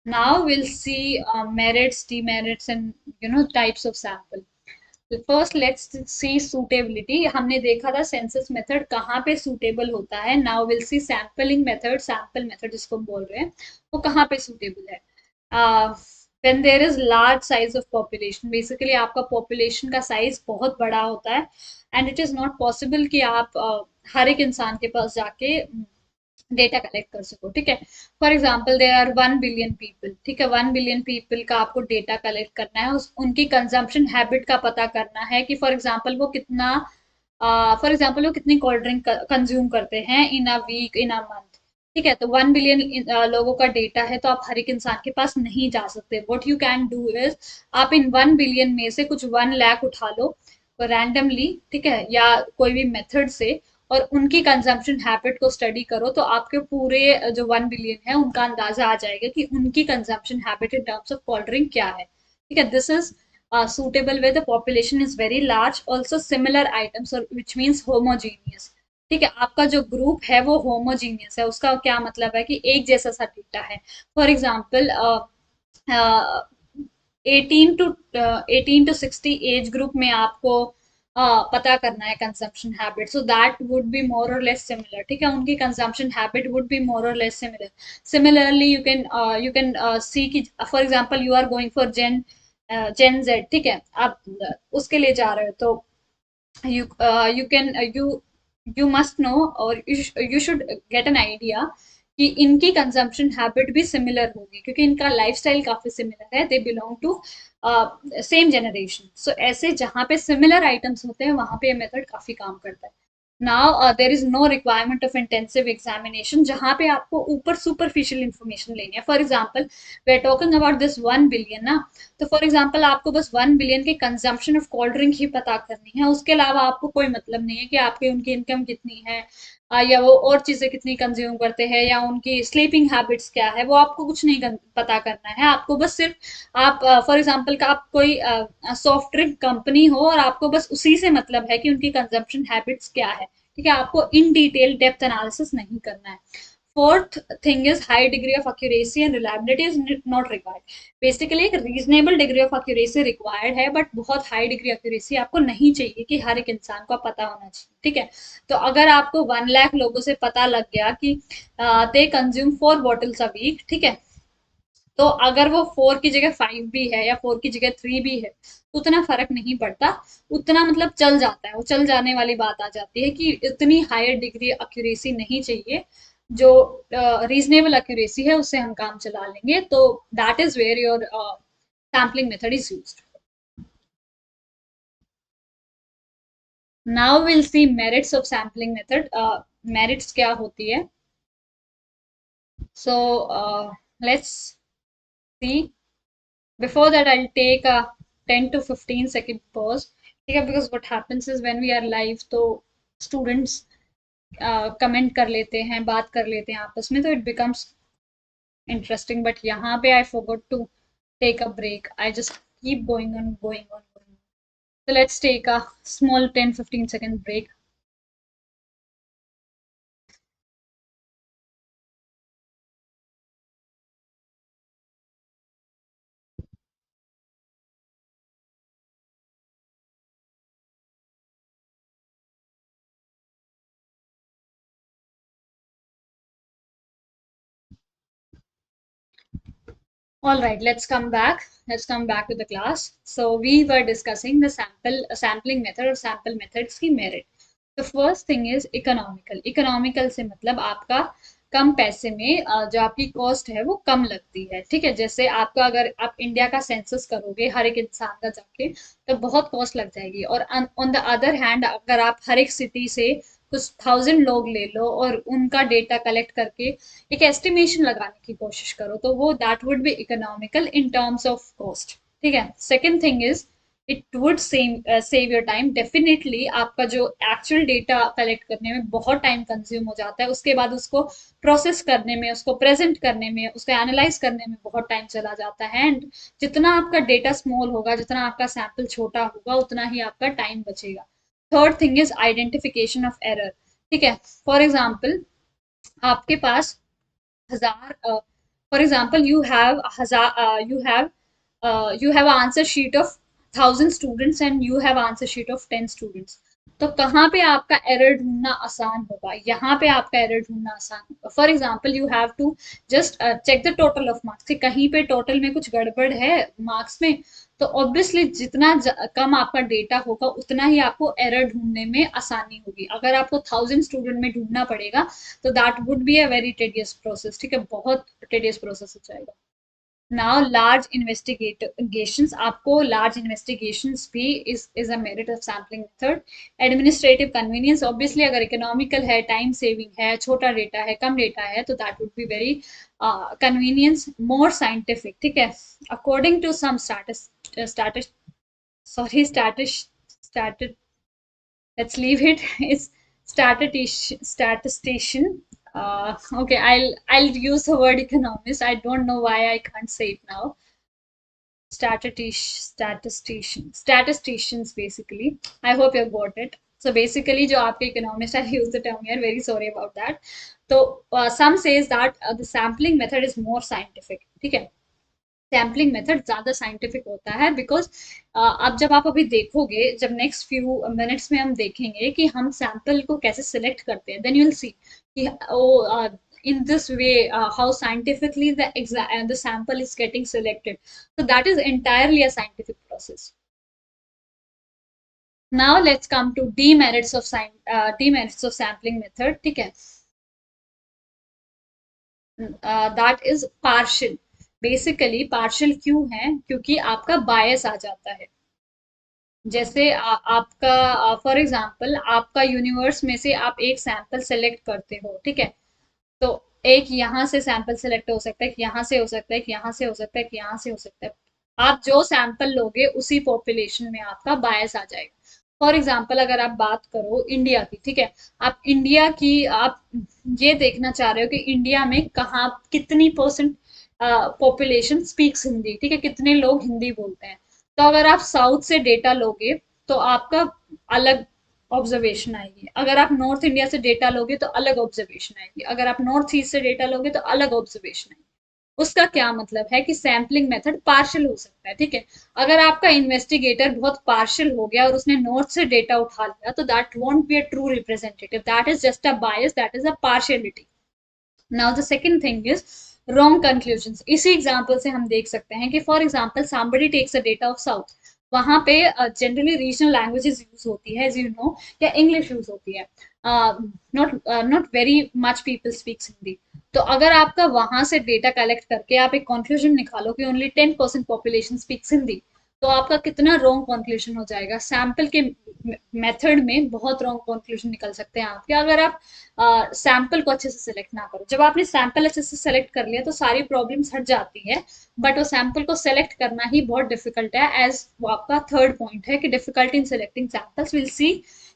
Speaker 1: Now we'll see merits, demerits, and types of sample. First let's see suitability. हमने देखा था सेंसस मेथड कहाँ पे सूटेबल होता है। Now will C sampling method, sample method जिसको हम बोल रहे हैं वो कहाँ पे सूटेबल है। when there is large size of population, basically आपका population का size बहुत बड़ा होता है, and it is not possible कि आप हर एक इंसान के पास जाके डेटा कलेक्ट कर सको, ठीक है। For example there are 1 billion people, ठीक है, 1 बिलियन पीपल का आपको डेटा कलेक्ट करना है, उनकी कंजम्पशन हैबिट का पता करना है कि फॉर एग्जाम्पल वो कितना वो कितनी कोल्ड ड्रिंक कंज्यूम करते हैं इन a week, in a month, ठीक है। तो 1 बिलियन लोगों का डेटा है, तो आप हर एक इंसान के पास नहीं जा सकते। What you can do is, आप इन 1 बिलियन में से कुछ 1 लाख उठा लो रैंडमली, ठीक है, या कोई भी मेथड से, और उनकी कंजम्पशन हैबिट को स्टडी करो, तो आपके पूरे जो 1 बिलियन है उनका अंदाजा आ जाएगा कि उनकी consumption habit in terms of cold drink क्या है, ठीक है। This is suitable where the population is very large, also similar items, or which means homogeneous, ठीक है। आपका जो ग्रुप है वो होमोजीनियस है, उसका क्या मतलब है कि एक जैसा सा डेटा है। For example 18 to 60 age group में आपको पता करना है consumption habit, so that would be more और लेस सिमिलर, ठीक है। उनकी consumption habit would be more और less similar. Similarly you can see कि for example you are going for Gen Z, ठीक है, आप उसके लिए जा रहे हो, तो you must know, और you should get an idea कि इनकी कंजम्पशन हैबिट भी सिमिलर होगी, क्योंकि इनका लाइफस्टाइल काफी सिमिलर है, they belong to same generation. So ऐसे जहाँ पे सिमिलर आइटम्स होते हैं वहां पे ये मेथड काफी काम करता है। Now there is no requirement of intensive examination, जहाँ पे आपको ऊपर सुपरफिशियल इन्फॉर्मेशन लेनी है। For example we are talking about this 1 billion ना, तो फॉर एग्जाम्पल आपको बस 1 बिलियन के कंजम्पशन ऑफ कोल्ड ड्रिंक ही पता करनी है, उसके अलावा आपको कोई मतलब नहीं है कि आपकी उनकी इनकम कितनी है, या वो और चीजें कितनी कंज्यूम करते हैं, या उनकी स्लीपिंग हैबिट्स क्या है, वो आपको कुछ नहीं पता करना है। आपको बस सिर्फ आप फॉर एग्जाम्पल का आप कोई सॉफ्ट ड्रिंक कंपनी हो और आपको बस उसी से मतलब है कि उनकी कंजम्पशन हैबिट्स क्या है, ठीक है। आपको इन डिटेल डेप्थ एनालिसिस नहीं करना है। Fourth thing is high degree of accuracy and reliability is not required. Basically एक reasonable degree of accuracy required है, बट बहुत हाई डिग्री एक्यूरेसी आपको नहीं चाहिए कि हर एक इंसान को पता होना चाहिए, ठीक है। तो अगर आपको 1 लाख लोगों से पता लग गया कि they consume 4 bottles a week, ठीक है, तो अगर वो 4 की जगह 5 भी है या 4 की जगह 3 भी है, तो उतना फर्क नहीं पड़ता, उतना मतलब चल जाता है, वो चल जाने वाली बात आ जाती है कि इतनी हायर डिग्री एक्यूरेसी नहीं चाहिए, जो रीजनेबल एक्यूरेसी है उससे हम काम चला लेंगे, तो that is where your sampling method is used. Now will see merits of sampling method. Merits क्या होती है, so let's see. Before that, I'll take a 10 to 15 second pause. ठीक है, because what happens is when we are live, तो students comment कर लेते हैं, बात कर लेते हैं आपस में, तो it becomes interesting. But यहाँ पे I forgot to take a break. I just keep going on, going on, going on. So let's take a small 10-15 second break. All right, let's come back. Let's come back to the class. So we were discussing the sampling method or sample methods की merit. The first thing is economical. Economical से मतलब आपका कम पैसे में जो आपकी cost है वो कम लगती है, ठीक है। जैसे आपका अगर आप इंडिया का सेंसस करोगे हर एक इंसान का जाके, तो बहुत कॉस्ट लग जाएगी, और ऑन द अदर हैंड अगर आप हर एक सिटी से कुछ 1,000 लोग ले लो और उनका डेटा कलेक्ट करके एक एस्टिमेशन लगाने की कोशिश करो, तो वो that would B economical in terms of cost, ठीक है। Second thing is it would save your time. Definitely आपका जो एक्चुअल डेटा कलेक्ट करने में बहुत टाइम कंज्यूम हो जाता है, उसके बाद उसको प्रोसेस करने में, उसको प्रेजेंट करने में, उसको एनालाइज करने में बहुत टाइम चला जाता है, एंड जितना आपका डेटा स्मॉल होगा, जितना आपका सैंपल छोटा होगा, उतना ही आपका टाइम बचेगा। Third thing is identification of error, ठीक है। फॉर एग्जाम्पल आपके पास हजार फॉर एग्जाम्पल यू हैव हजार you have an answer sheet of 1,000 students and you have answer sheet of 10 students. तो कहाँ पे आपका एरर ढूंढना आसान होगा, यहाँ पे आपका एरर ढूंढना आसान होगा। For example you have to just check the total of marks, कि कहीं पे टोटल में कुछ गड़बड़ है मार्क्स में, तो ऑब्वियसली जितना कम आपका डेटा होगा उतना ही आपको एरर ढूंढने में आसानी होगी। अगर आपको 1000 स्टूडेंट में ढूंढना पड़ेगा तो that would be a very tedious process, ठीक है, बहुत टेडियस प्रोसेस हो जाएगा। नाउ लार्ज इन्वेस्टिगेशंस, आपको लार्ज इन्वेस्टिगेशंस भी is a merit of sampling method. Administrative convenience, obviously अगर इकोनॉमिकल है, टाइम सेविंग है, छोटा डेटा है, कम डेटा है, तो that would be very convenience. More scientific, ठीक है, according to some statis sorry statis let's leave it. It's statistician. Okay, I'll use the word economist. I don't know why I can't say it now. Statisticians basically. I hope you got it. So basically, जो आपके economist, I use the term here. Very sorry about that. So some says that the sampling method is more scientific. ठीक है, sampling method ज्यादा scientific होता है, because अब जब आप अभी देखोगे, जब नेक्स्ट फ्यू मिनट्स में हम देखेंगे कि हम सैंपल को कैसे सिलेक्ट करते हैं, देन यू विल सी कि in this way how scientifically the sample is getting selected. So that is entirely a scientific process. Now let's come to demerits of sampling method, ठीक है, that is partial. Basically partial क्यों है, क्योंकि आपका बायस आ जाता है। जैसे आपका फॉर एग्जांपल आपका यूनिवर्स में से आप एक सैंपल सेलेक्ट करते हो, ठीक है, तो एक यहाँ से सैंपल सेलेक्ट हो सकता है, कि यहाँ से हो सकता है, कि यहाँ से हो सकता है, कि यहाँ से हो सकता है। आप जो सैंपल लोगे उसी पॉपुलेशन में आपका बायस आ जाएगा। फॉर एग्जांपल अगर आप बात करो इंडिया की, ठीक है, आप ये देखना चाह रहे हो कि इंडिया में कहाँ कितनी परसेंट पॉपुलेशन स्पीक्स हिंदी, ठीक है, कितने लोग हिंदी बोलते हैं। तो अगर आप साउथ से डेटा लोगे तो आपका अलग ऑब्जर्वेशन आएगी, अगर आप नॉर्थ इंडिया से डेटा लोगे तो अलग ऑब्जर्वेशन आएगी, अगर आप नॉर्थ ईस्ट से डेटा लोगे तो अलग ऑब्जर्वेशन आएगी। उसका क्या मतलब है कि सैम्पलिंग मेथड पार्शियल हो सकता है, ठीक है। अगर आपका इन्वेस्टिगेटर बहुत पार्शियल हो गया और उसने नॉर्थ से डेटा उठा लिया, तो that won't be a true representative, that is just a bias, that is a partiality. Now the second thing is wrong conclusion. इसी एग्जाम्पल से हम देख सकते हैं कि for example somebody takes a data of south, वहां पे generally regional languages use होती है, एज यू नो, या इंग्लिश यूज होती है, not not very much people speaks Hindi. तो अगर आपका वहां से डेटा कलेक्ट करके आप एक कंक्लूजन निकालो कि ओनली 10% पॉपुलेशन स्पीक्स हिंदी, तो आपका कितना रॉन्ग कंक्लूजन हो जाएगा। सैंपल के मेथड में बहुत रॉन्ग कंक्लूजन निकल सकते हैं आपके, अगर आप सैंपल को अच्छे से सेलेक्ट ना करो। जब आपने सैंपल अच्छे से सेलेक्ट कर लिया तो सारी प्रॉब्लम्स हट जाती है, बट वो सैंपल को सेलेक्ट करना ही बहुत डिफिकल्ट है, एज वो आपका थर्ड पॉइंट है कि difficulty in selecting samples. Will see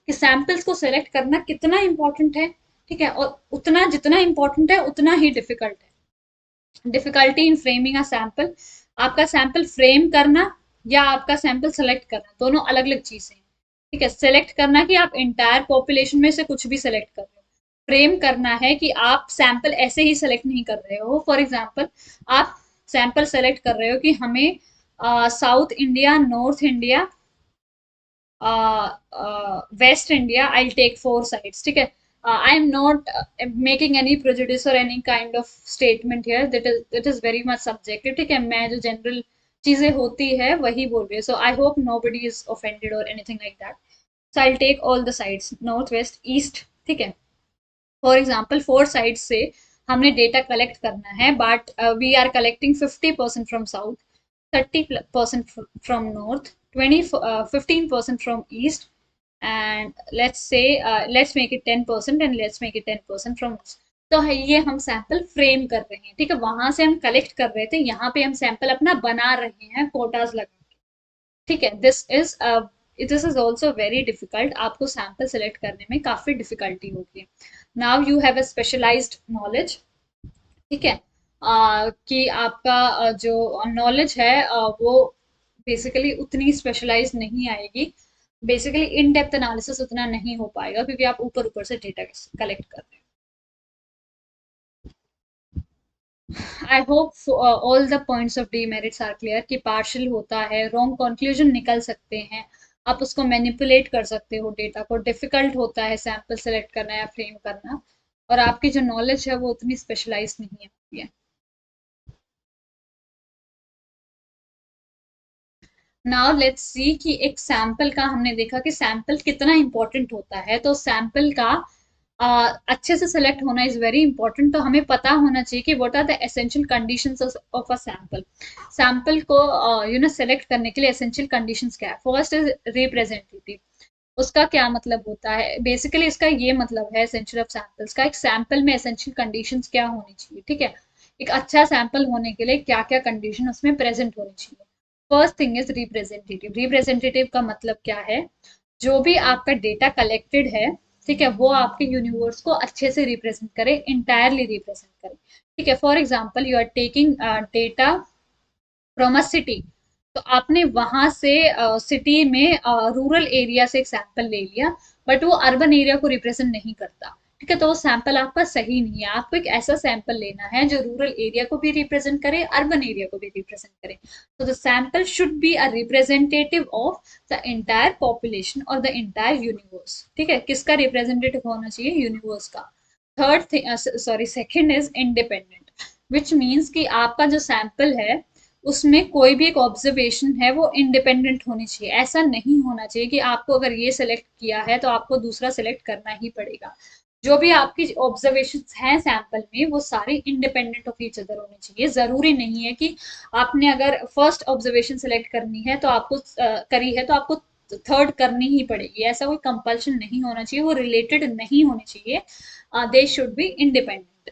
Speaker 1: कि सैंपल्स को सेलेक्ट करना कितना इंपॉर्टेंट है, ठीक है, और उतना जितना इंपॉर्टेंट है उतना ही डिफिकल्ट है। Difficulty in framing a sample, आपका सैंपल फ्रेम करना या आपका सैंपल सेलेक्ट करना, दोनों अलग अलग चीजें हैं, ठीक है। सेलेक्ट करना कि आप इंटायर पॉपुलेशन में से कुछ भी सेलेक्ट कर रहे हो, फ्रेम करना है कि आप सैंपल ऐसे ही सेलेक्ट नहीं कर रहे हो। फॉर एग्जाम्पल आप सैंपल सेलेक्ट कर रहे हो कि हमें south India, north India, west India, I take 4 sides, ठीक है। I am not making any prejudice और any kind of statement here, that is very much subjective, ठीक है। मैं जो जनरल चीजें होती है वही बोल रही हूँ, so I hope nobody is offended और anything like that. So I take all the sides, north west east, ठीक है। फॉर एग्जाम्पल 4 sides से हमने डेटा कलेक्ट करना है, but we are collecting 50% from south, 30% from north, 15% from east, and let's make it 10%, and let's make it 10% from west। तो है ये हम सैंपल फ्रेम कर रहे हैं, ठीक है, वहां से हम कलेक्ट कर रहे थे, यहाँ पे हम सैंपल अपना बना रहे हैं कोटाज लगा के, ठीक है। This is also very difficult, आपको सैंपल सेलेक्ट करने में काफी डिफिकल्टी होगी। Now you have a specialized knowledge, ठीक है, कि आपका जो नॉलेज है वो बेसिकली उतनी स्पेशलाइज नहीं आएगी, बेसिकली इन डेप्थ एनालिसिस उतना नहीं हो पाएगा, क्योंकि आप ऊपर ऊपर से डेटा कलेक्ट कर रहे हो। I hope all the points of demerits are clear, कि पार्शियल होता है, रॉन्ग कंक्लूजन निकल सकते हैं, आप उसको मैनिपुलेट कर सकते हो डेटा को। डिफिकल्ट होता है सैंपल सेलेक्ट करना या फ्रेम करना, और आपकी जो नॉलेज है वो उतनी स्पेशलाइज नहीं है। नाउ लेट्स सी कि एक सैंपल का हमने देखा कि सैंपल कितना इंपॉर्टेंट होता है। तो सैंपल का अच्छे से सेलेक्ट होना इज वेरी इंपॉर्टेंट। तो हमें पता होना चाहिए कि what are the essential conditions of a sample. Sample को सेलेक्ट करने के लिए एसेंशियल कंडीशंस क्या है? First is representative. उसका क्या मतलब होता है? बेसिकली इसका ये मतलब है एसेंशियल ऑफ सैंपल्स का, एक सैंपल में एसेंशियल कंडीशंस क्या होनी चाहिए, ठीक है। एक अच्छा सैंपल होने के लिए क्या क्या कंडीशन उसमें प्रेजेंट होनी चाहिए। First thing is representative. Representative का मतलब क्या है? जो भी आपका डेटा कलेक्टेड है, ठीक है, वो आपके यूनिवर्स को अच्छे से रिप्रेजेंट करे, इंटायरली रिप्रेजेंट करे। ठीक है, for example you are taking data from a city. तो आपने वहां से सिटी में रूरल एरिया से एक सैंपल ले लिया, बट वो अर्बन एरिया को रिप्रेजेंट नहीं करता। ठीक है, तो वो सैंपल आपका सही नहीं है। आपको एक ऐसा सैंपल लेना है जो रूरल एरिया को भी रिप्रेजेंट करे, अर्बन एरिया को भी रिप्रेजेंट करे। तो the sample should be a representative of the entire population और द इंटायर यूनिवर्स। ठीक है, किसका रिप्रेजेंटेटिव होना चाहिए? यूनिवर्स का। Third thing, sorry, second is independent, which means कि आपका जो सैंपल है उसमें कोई भी एक ऑब्जर्वेशन है वो इंडिपेंडेंट होनी चाहिए। ऐसा नहीं होना चाहिए कि आपको अगर ये सेलेक्ट किया है तो आपको दूसरा सेलेक्ट करना ही पड़ेगा। जो भी आपकी ऑब्जर्वेशन हैं सैंपल में वो सारे इंडिपेंडेंट ऑफ ईच अदर होने चाहिए। जरूरी नहीं है कि आपने अगर फर्स्ट ऑब्जर्वेशन सेलेक्ट करनी है तो आपको करी है तो आपको थर्ड करनी ही पड़ेगी। ऐसा कोई कंपल्शन नहीं होना चाहिए, वो रिलेटेड नहीं होने चाहिए। They should be independent.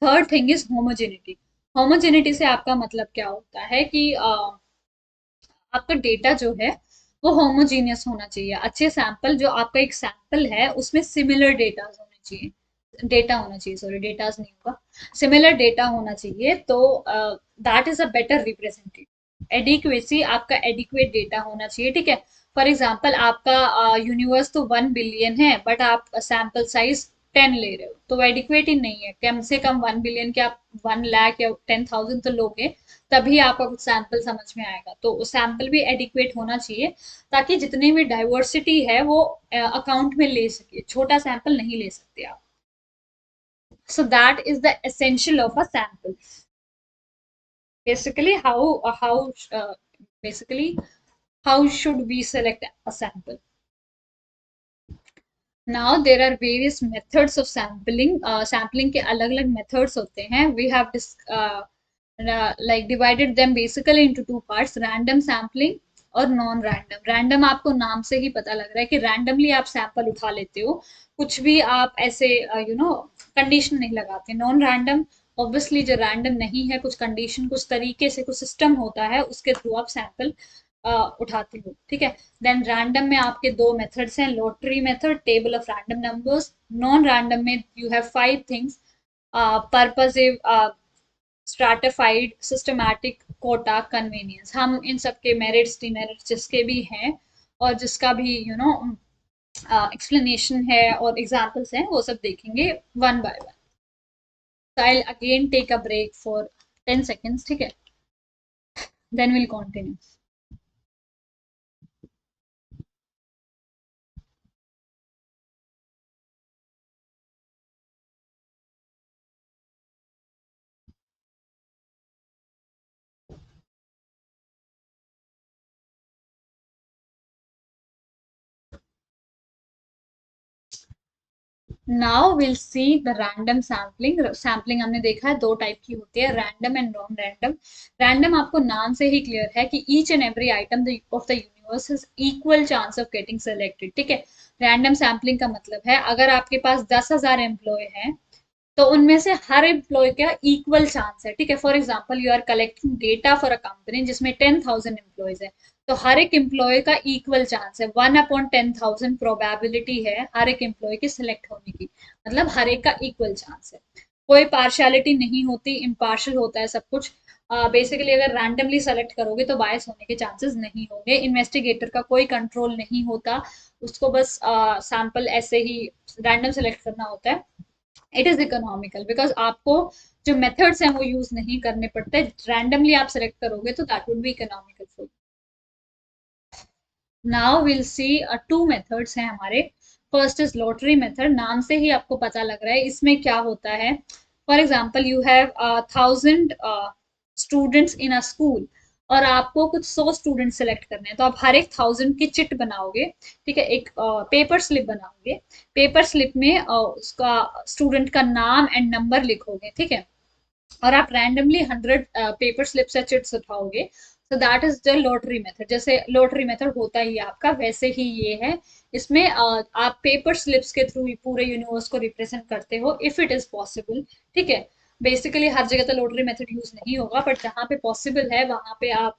Speaker 1: Third thing is homogeneity. Homogeneity से आपका मतलब क्या होता है कि आपका डेटा जो है वो होमोजीनियस होना चाहिए। अच्छे सैंपल, जो आपका एक सैंपल है उसमें सिमिलर डेटा होने चाहिए, डेटा होना चाहिए, सॉरी डेटाज नहीं होगा, सिमिलर डेटा होना चाहिए। तो that is a better representative. Adequacy, आपका एडिक्वेट डेटा होना चाहिए, ठीक है। फॉर एग्जाम्पल आपका यूनिवर्स तो 1 बिलियन है, बट आप सैंपल साइज 10 ले रहे हो, तो वो एडिक्वेट ही नहीं है। कम से कम 1 बिलियन के आप 1 लाख या 10,000 तो लोगे, तभी आपका कुछ सैंपल समझ में आएगा। तो सैंपल भी एडिक्वेट होना चाहिए, ताकि जितनी भी डाइवर्सिटी है वो अकाउंट में ले सके। छोटा सैंपल नहीं ले सकते आप। So that is the essential of a sample. Basically basically how should we select a sample? Now there are various methods of sampling. Sampling के अलग अलग मेथड्स होते हैं। We have like divided them basically into two parts: random sampling और non random. Random आपको नाम से ही पता लग रहा है कि रैंडमली आप सैंपल उठा लेते हो, कुछ भी आप ऐसे कंडीशन नहीं लगाते। नॉन रैंडम ऑब्वियसली जो रैंडम नहीं है, कुछ कंडीशन, कुछ तरीके से, कुछ सिस्टम होता है उसके थ्रू आप सैंपल उठाते हो, ठीक है। देन रैंडम में आपके दो मेथड्स हैं: lottery method, table of random numbers. Non random में you have 5 things: purposive, stratified, systematic, quota, convenience. हम इन सब के मेरिट्स डिमेरिट्स जिसके भी हैं और जिसका भी एक्सप्लेनेशन है और एग्जाम्पल्स हैं, वो सब देखेंगे one by one. So I'll again take a break for 10 seconds, ठीक है? Then we'll continue. Now will see the random sampling. Sampling हमने देखा है दो टाइप की होती है: random and non random. Random आपको नाम से ही क्लियर है कि each and every item of the universe has equal chance of getting selected, ठीक है। रैंडम सैम्पलिंग का मतलब है अगर आपके पास 10,000 एम्प्लॉय हैं तो उनमें से हर एम्प्लॉय का इक्वल चांस है, ठीक है। For example you are collecting data for a company जिसमें 10,000 एम्प्लॉयज है, तो हर एक एम्प्लॉय का इक्वल चांस है, 1/10,000 प्रोबेबिलिटी है हर एक एम्प्लॉय के सिलेक्ट होने की। मतलब हर एक का इक्वल चांस है, कोई पार्शियलिटी नहीं होती, इम्पार्शियल होता है सब कुछ। बेसिकली अगर रैंडमली सेलेक्ट करोगे तो बायस होने के चांसेस नहीं होंगे। इन्वेस्टिगेटर का कोई कंट्रोल नहीं होता, उसको बस सैंपल ऐसे ही रैंडम सेलेक्ट करना होता है। इट इज इकोनॉमिकल बिकॉज आपको जो मेथड्स हैं वो यूज नहीं करने पड़ते। रैंडमली आप सेलेक्ट करोगे तो that would B economical for now will C two methods हैं हमारे. First is lottery method. नाम से ही आपको पता लग रहा है इसमें क्या होता है. For example you have 1000 students in a school और आपको कुछ 100 स्टूडेंट सेलेक्ट करने हैं, तो आप हर एक 1000 की चिट बनाओगे. ठीक है, एक पेपर स्लिप बनाओगे. पेपर स्लिप में उसका स्टूडेंट का नाम एंड नंबर लिखोगे. ठीक है, और आप रैंडमली 100 पेपर स्लिप्स या चिट्स उठाओगे. So that is the lottery method. जैसे लॉटरी मेथड होता ही है आपका, वैसे ही ये है. इसमें आप पेपर स्लिप्स के थ्रू पूरे यूनिवर्स को रिप्रेजेंट करते हो इफ इट इज पॉसिबल. ठीक है, बेसिकली हर जगह तो लॉटरी मेथड यूज नहीं होगा, बट जहाँ पे पॉसिबल है वहां पे आप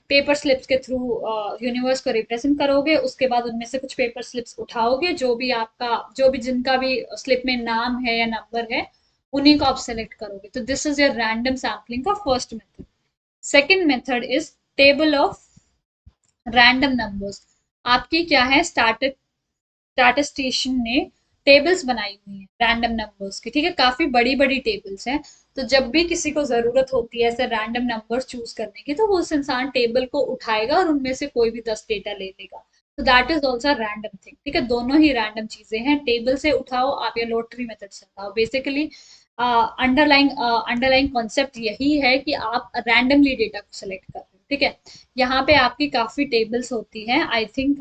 Speaker 1: पेपर स्लिप्स के थ्रू यूनिवर्स को रिप्रेजेंट करोगे. उसके बाद उनमें से कुछ पेपर स्लिप्स उठाओगे, जो भी जिनका भी स्लिप में नाम है या नंबर है, उन्हीं को आप सेलेक्ट करोगे. तो this is your random sampling का first method. Second method is table of random numbers. आपकी क्या है, स्टैटिस्टिशियन ने टेबल्स बनाई हुई हैं रैंडम नंबर्स की. ठीक है, काफी बड़ी बड़ी टेबल्स हैं. तो जब भी किसी को जरूरत होती है ऐसे रैंडम नंबर्स चूज करने की, तो वो उस इंसान टेबल को उठाएगा और उनमें से कोई भी 10 डेटा ले लेगा. तो that is also random thing. ठीक है, दोनों ही रैंडम चीजें हैं. टेबल से उठाओ आप या लॉटरी मेथड से उठाओ, बेसिकली अंडरलाइन कॉन्सेप्ट यही है कि आप रैंडमली डेटा को सिलेक्ट कर रहे हो. ठीक है, यहाँ पे आपकी काफी टेबल्स होती हैं. I think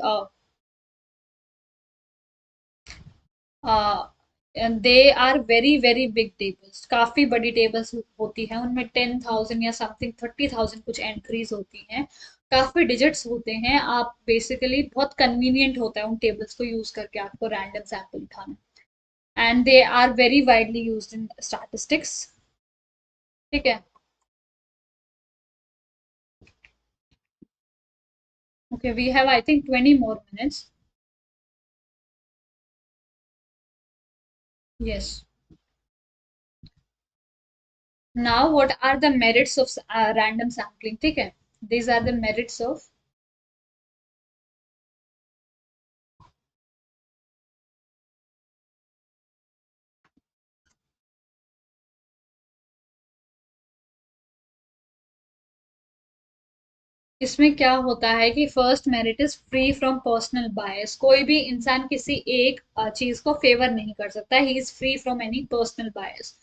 Speaker 1: they are very very big tables. काफी बड़ी टेबल्स होती हैं, उनमें 10,000 या समथिंग 30,000 कुछ एंट्रीज होती हैं. काफी डिजिट्स होते हैं. आप बेसिकली बहुत कन्वीनियंट होता है उन टेबल्स को यूज करके आपको रैंडम सैंपल उठाना. And they are very widely used in statistics. ठीक है. Okay, we have I think 20 more minutes. Yes. Now what are the merits of random sampling? ठीक है. These are the merits of. इसमें क्या होता है कि first merit is free from personal bias. कोई भी इंसान किसी एक चीज को फेवर नहीं कर सकता. ही is free from any personal bias.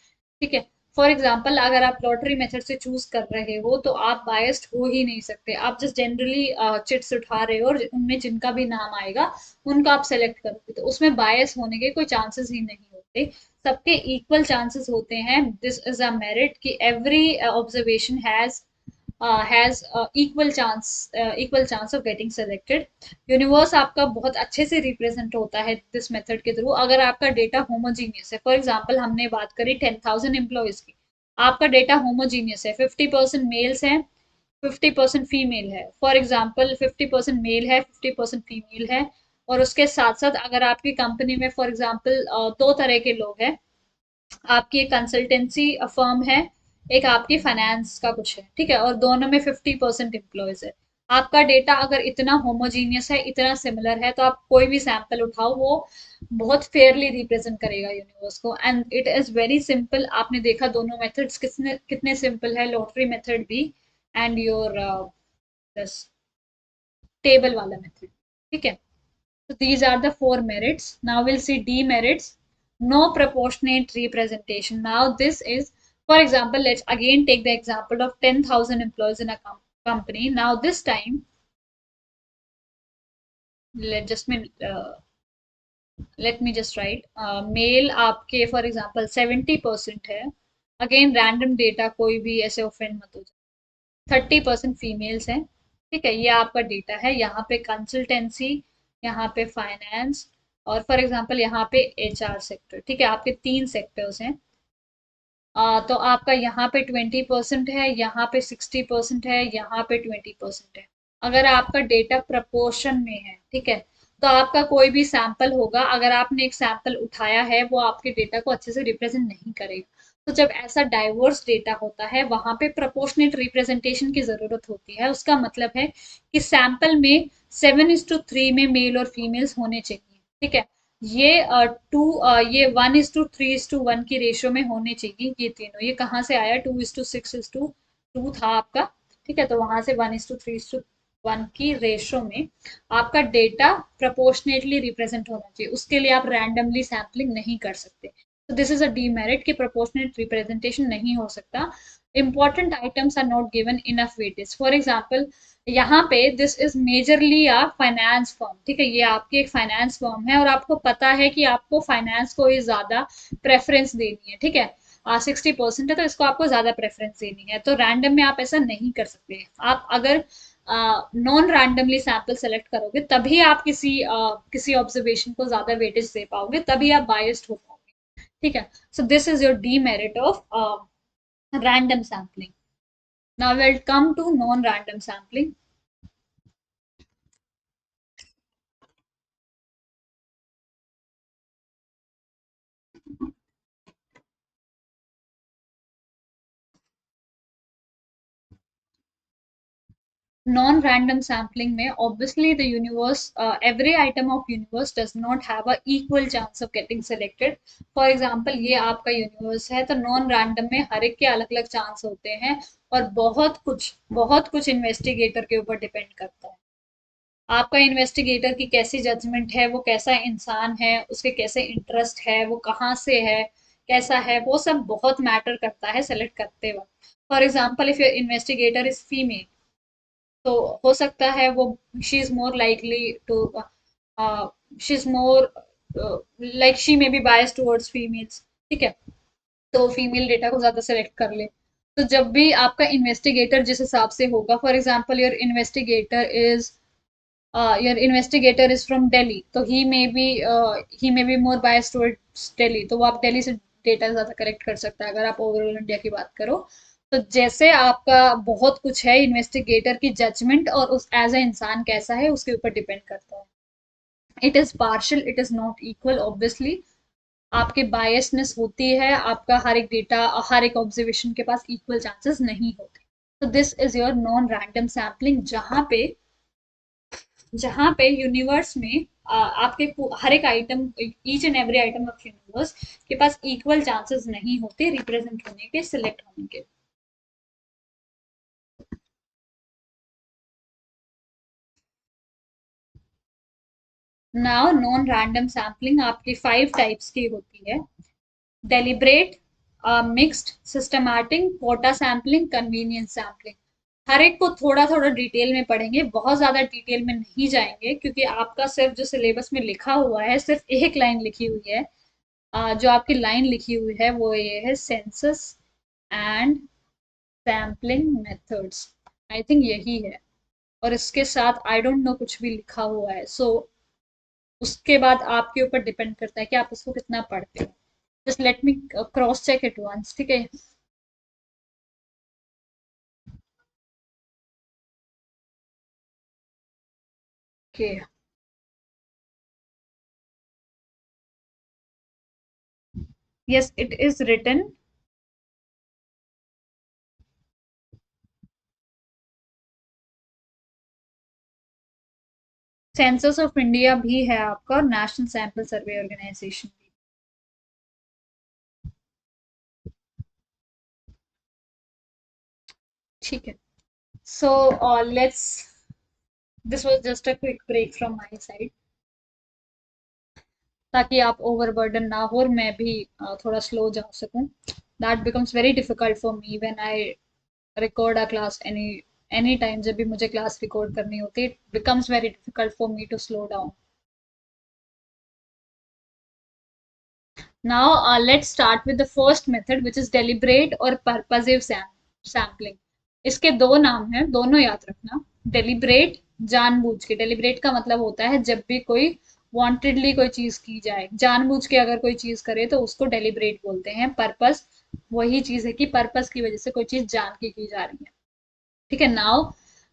Speaker 1: ठीक है. फॉर एग्जाम्पल अगर आप लॉटरी मेथड से चूज कर रहे हो तो आप बायस्ड हो ही नहीं सकते. आप जस्ट जनरली चिट्स उठा रहे हो और उनमें जिनका भी नाम आएगा उनका आप सेलेक्ट करोगे, तो उसमें बायस होने के कोई चांसेस ही नहीं होते. सबके इक्वल चांसेस होते हैं. दिस इज अ मेरिट कि every observation has equal chance of getting selected. Universe आपका बहुत अच्छे से रिप्रेजेंट होता है दिस मेथड के थ्रू अगर आपका डेटा होमोजीनियस है. फॉर एग्जांपल हमने बात करी 10,000 एम्प्लॉयज की. आपका डेटा होमोजीनियस है, 50% मेल्स हैं, 50% फीमेल है. फॉर एग्जांपल 50% मेल है, 50% फीमेल है. और उसके साथ साथ अगर आपकी कंपनी में फॉर एग्जांपल दो तरह के लोग हैं. आपकी एक कंसल्टेंसी फर्म है, एक आपकी फाइनेंस का कुछ है. ठीक है, और दोनों में 50% एम्प्लॉयज है. आपका डेटा अगर इतना होमोजीनियस है, इतना सिमिलर है, तो आप कोई भी सैंपल उठाओ वो बहुत फेयरली रिप्रेजेंट करेगा यूनिवर्स को. And it is very simple. आपने देखा दोनों मेथड्स कितने कितने सिंपल है, लॉटरी मेथड भी एंड योर दिस टेबल वाला मेथड. ठीक है. So these are the four merits. Now we'll see demerits. No proportionate representation. Now this is, for example, let's again take the example of 10,000 employees in a company. Now this time, let just me let me just write. Male आपके for example 70% है. Again random data कोई भी ऐसे offend मत हो जाए. 30% females हैं. ठीक है, ये आपका डेटा है. यहाँ पे कंसल्टेंसी, यहाँ पे फाइनेंस और फॉर एग्जांपल यहाँ पे एचआर सेक्टर. ठीक है, आपके तीन सेक्टर्स हैं. तो आपका यहाँ पे 20% है, यहाँ पे 60% है, यहाँ पे 20% है. अगर आपका डेटा प्रपोर्शन में है, ठीक है, तो आपका कोई भी सैंपल होगा, अगर आपने एक सैंपल उठाया है वो आपके डेटा को अच्छे से रिप्रेजेंट नहीं करेगा. तो जब ऐसा डाइवर्स डेटा होता है वहां पे प्रपोर्शनेट रिप्रेजेंटेशन की जरूरत होती है. उसका मतलब है कि सैंपल में 7:3 में मेल और फीमेल्स होने चाहिए. ठीक है, ये 1:3:1 की रेशियो में होने चाहिए. ये तीनों, ये कहाँ से आया, 2:6:2 था आपका. ठीक है, तो वहां से 1:3:1 1 की रेशो में आपका डेटा प्रोपोर्शनेटली रिप्रेजेंट होना चाहिए, उसके लिए आप रैंडमली सैम्पलिंग नहीं कर सकते। तो दिस इज अ डीमेरिट कि प्रोपोर्शनेट रिप्रेजेंटेशन नहीं हो सकता। Important items are not given enough weightage. For example, यहाँ पे this is majorly a finance firm, ठीक है, ये आपकी एक फाइनेंस फर्म है और आपको पता है कि आपको फाइनेंस को ही ज्यादा प्रेफरेंस देनी है, ठीक है, 60% है तो इसको आपको ज्यादा प्रेफरेंस देनी है, तो रैंडम में आप ऐसा नहीं कर सकते। आप अगर नॉन रैंडमली सैंपल सेलेक्ट करोगे तभी आप किसी ऑब्जर्वेशन को ज्यादा वेटेज दे पाओगे, तभी आप बायस्ड हो पाओगे, ठीक है। So this is your demerit of random sampling. Now will come to non random sampling. Non-random sampling में obviously the universe, every item of universe does not have a equal chance of getting selected. For example, ये आपका universe है तो non random में हर एक के अलग अलग चांस होते हैं, और बहुत कुछ इन्वेस्टिगेटर के ऊपर डिपेंड करता है। आपका इन्वेस्टिगेटर की कैसी जजमेंट है, वो कैसा इंसान है, उसके कैसे इंटरेस्ट है, वो कहाँ से है, कैसा है, वो सब बहुत मैटर करता है सेलेक्ट करते वक्त। For example, if your investigator is female, तो हो सकता है वो she is more likely to she is more like she may be bias towards females, ठीक है, तो फीमेल डेटा को ज्यादा सेलेक्ट कर ले। तो जब भी आपका इन्वेस्टिगेटर जिस हिसाब से होगा, for example your investigator is from Delhi, तो he may be more bias towards Delhi, तो वो आप दिल्ली से डेटा ज्यादा कलेक्ट कर सकता है, अगर आप ओवरऑल इंडिया की बात करो। तो जैसे आपका बहुत कुछ है, इन्वेस्टिगेटर की जजमेंट और उस एज ए इंसान कैसा है उसके ऊपर डिपेंड करता है। It is partial, it is not equal obviously. आपके बायसनेस होती है, आपका हर एक डेटा, हर एक ऑब्जर्वेशन के पास इक्वल चांसेस नहीं होते। तो this is your non random sampling, जहां पे यूनिवर्स में आपके हर एक item, each and every item of universe के पास इक्वल चांसेस नहीं होते रिप्रेजेंट होने के, सिलेक्ट होने के। नाउ नॉन रैंडम सैम्पलिंग आपकी 5 टाइप्स की होती है: deliberate, mixed, systematic, quota sampling, convenience sampling. हर एक को थोड़ा थोड़ा डिटेल में पढ़ेंगे, बहुत ज्यादा डिटेल में नहीं जाएंगे, क्योंकि आपका सिर्फ जो सिलेबस में लिखा हुआ है सिर्फ एक लाइन लिखी हुई है। जो आपकी लाइन लिखी हुई है वो ये है: census and sampling methods. I think यही है, और इसके साथ आई डोंट नो कुछ भी लिखा हुआ है। सो उसके बाद आपके ऊपर डिपेंड करता है कि आप उसको कितना पढ़ते हो। Just let me cross check it once, ठीक है। Okay, yes it is written. Census of India भी है आपका, और नेशनल सैंपल सर्वे ऑर्गेनाइजेशन भी। ठीक है। So let's, this was just a quick break from my side, ताकि आप ओवरबर्डन ना हो और मैं भी थोड़ा स्लो जा सकूं। That becomes very difficult for me when I record a class, any time जब भी मुझे क्लास रिकॉर्ड करनी होती है, it becomes very difficult for me to slow down. Now let's start with the first method which is deliberate और purposive sampling. इसके दो नाम हैं, दोनों याद रखना। डेलिब्रेट, जानबूझ के, डेलिब्रेट का मतलब होता है जब भी कोई वांटेडली कोई चीज की जाए, जानबूझ के अगर कोई चीज करे तो उसको डेलिब्रेट बोलते हैं। पर्पस वही चीज है कि पर्पस की वजह से कोई चीज जान के की जा रही है, ठीक है। Now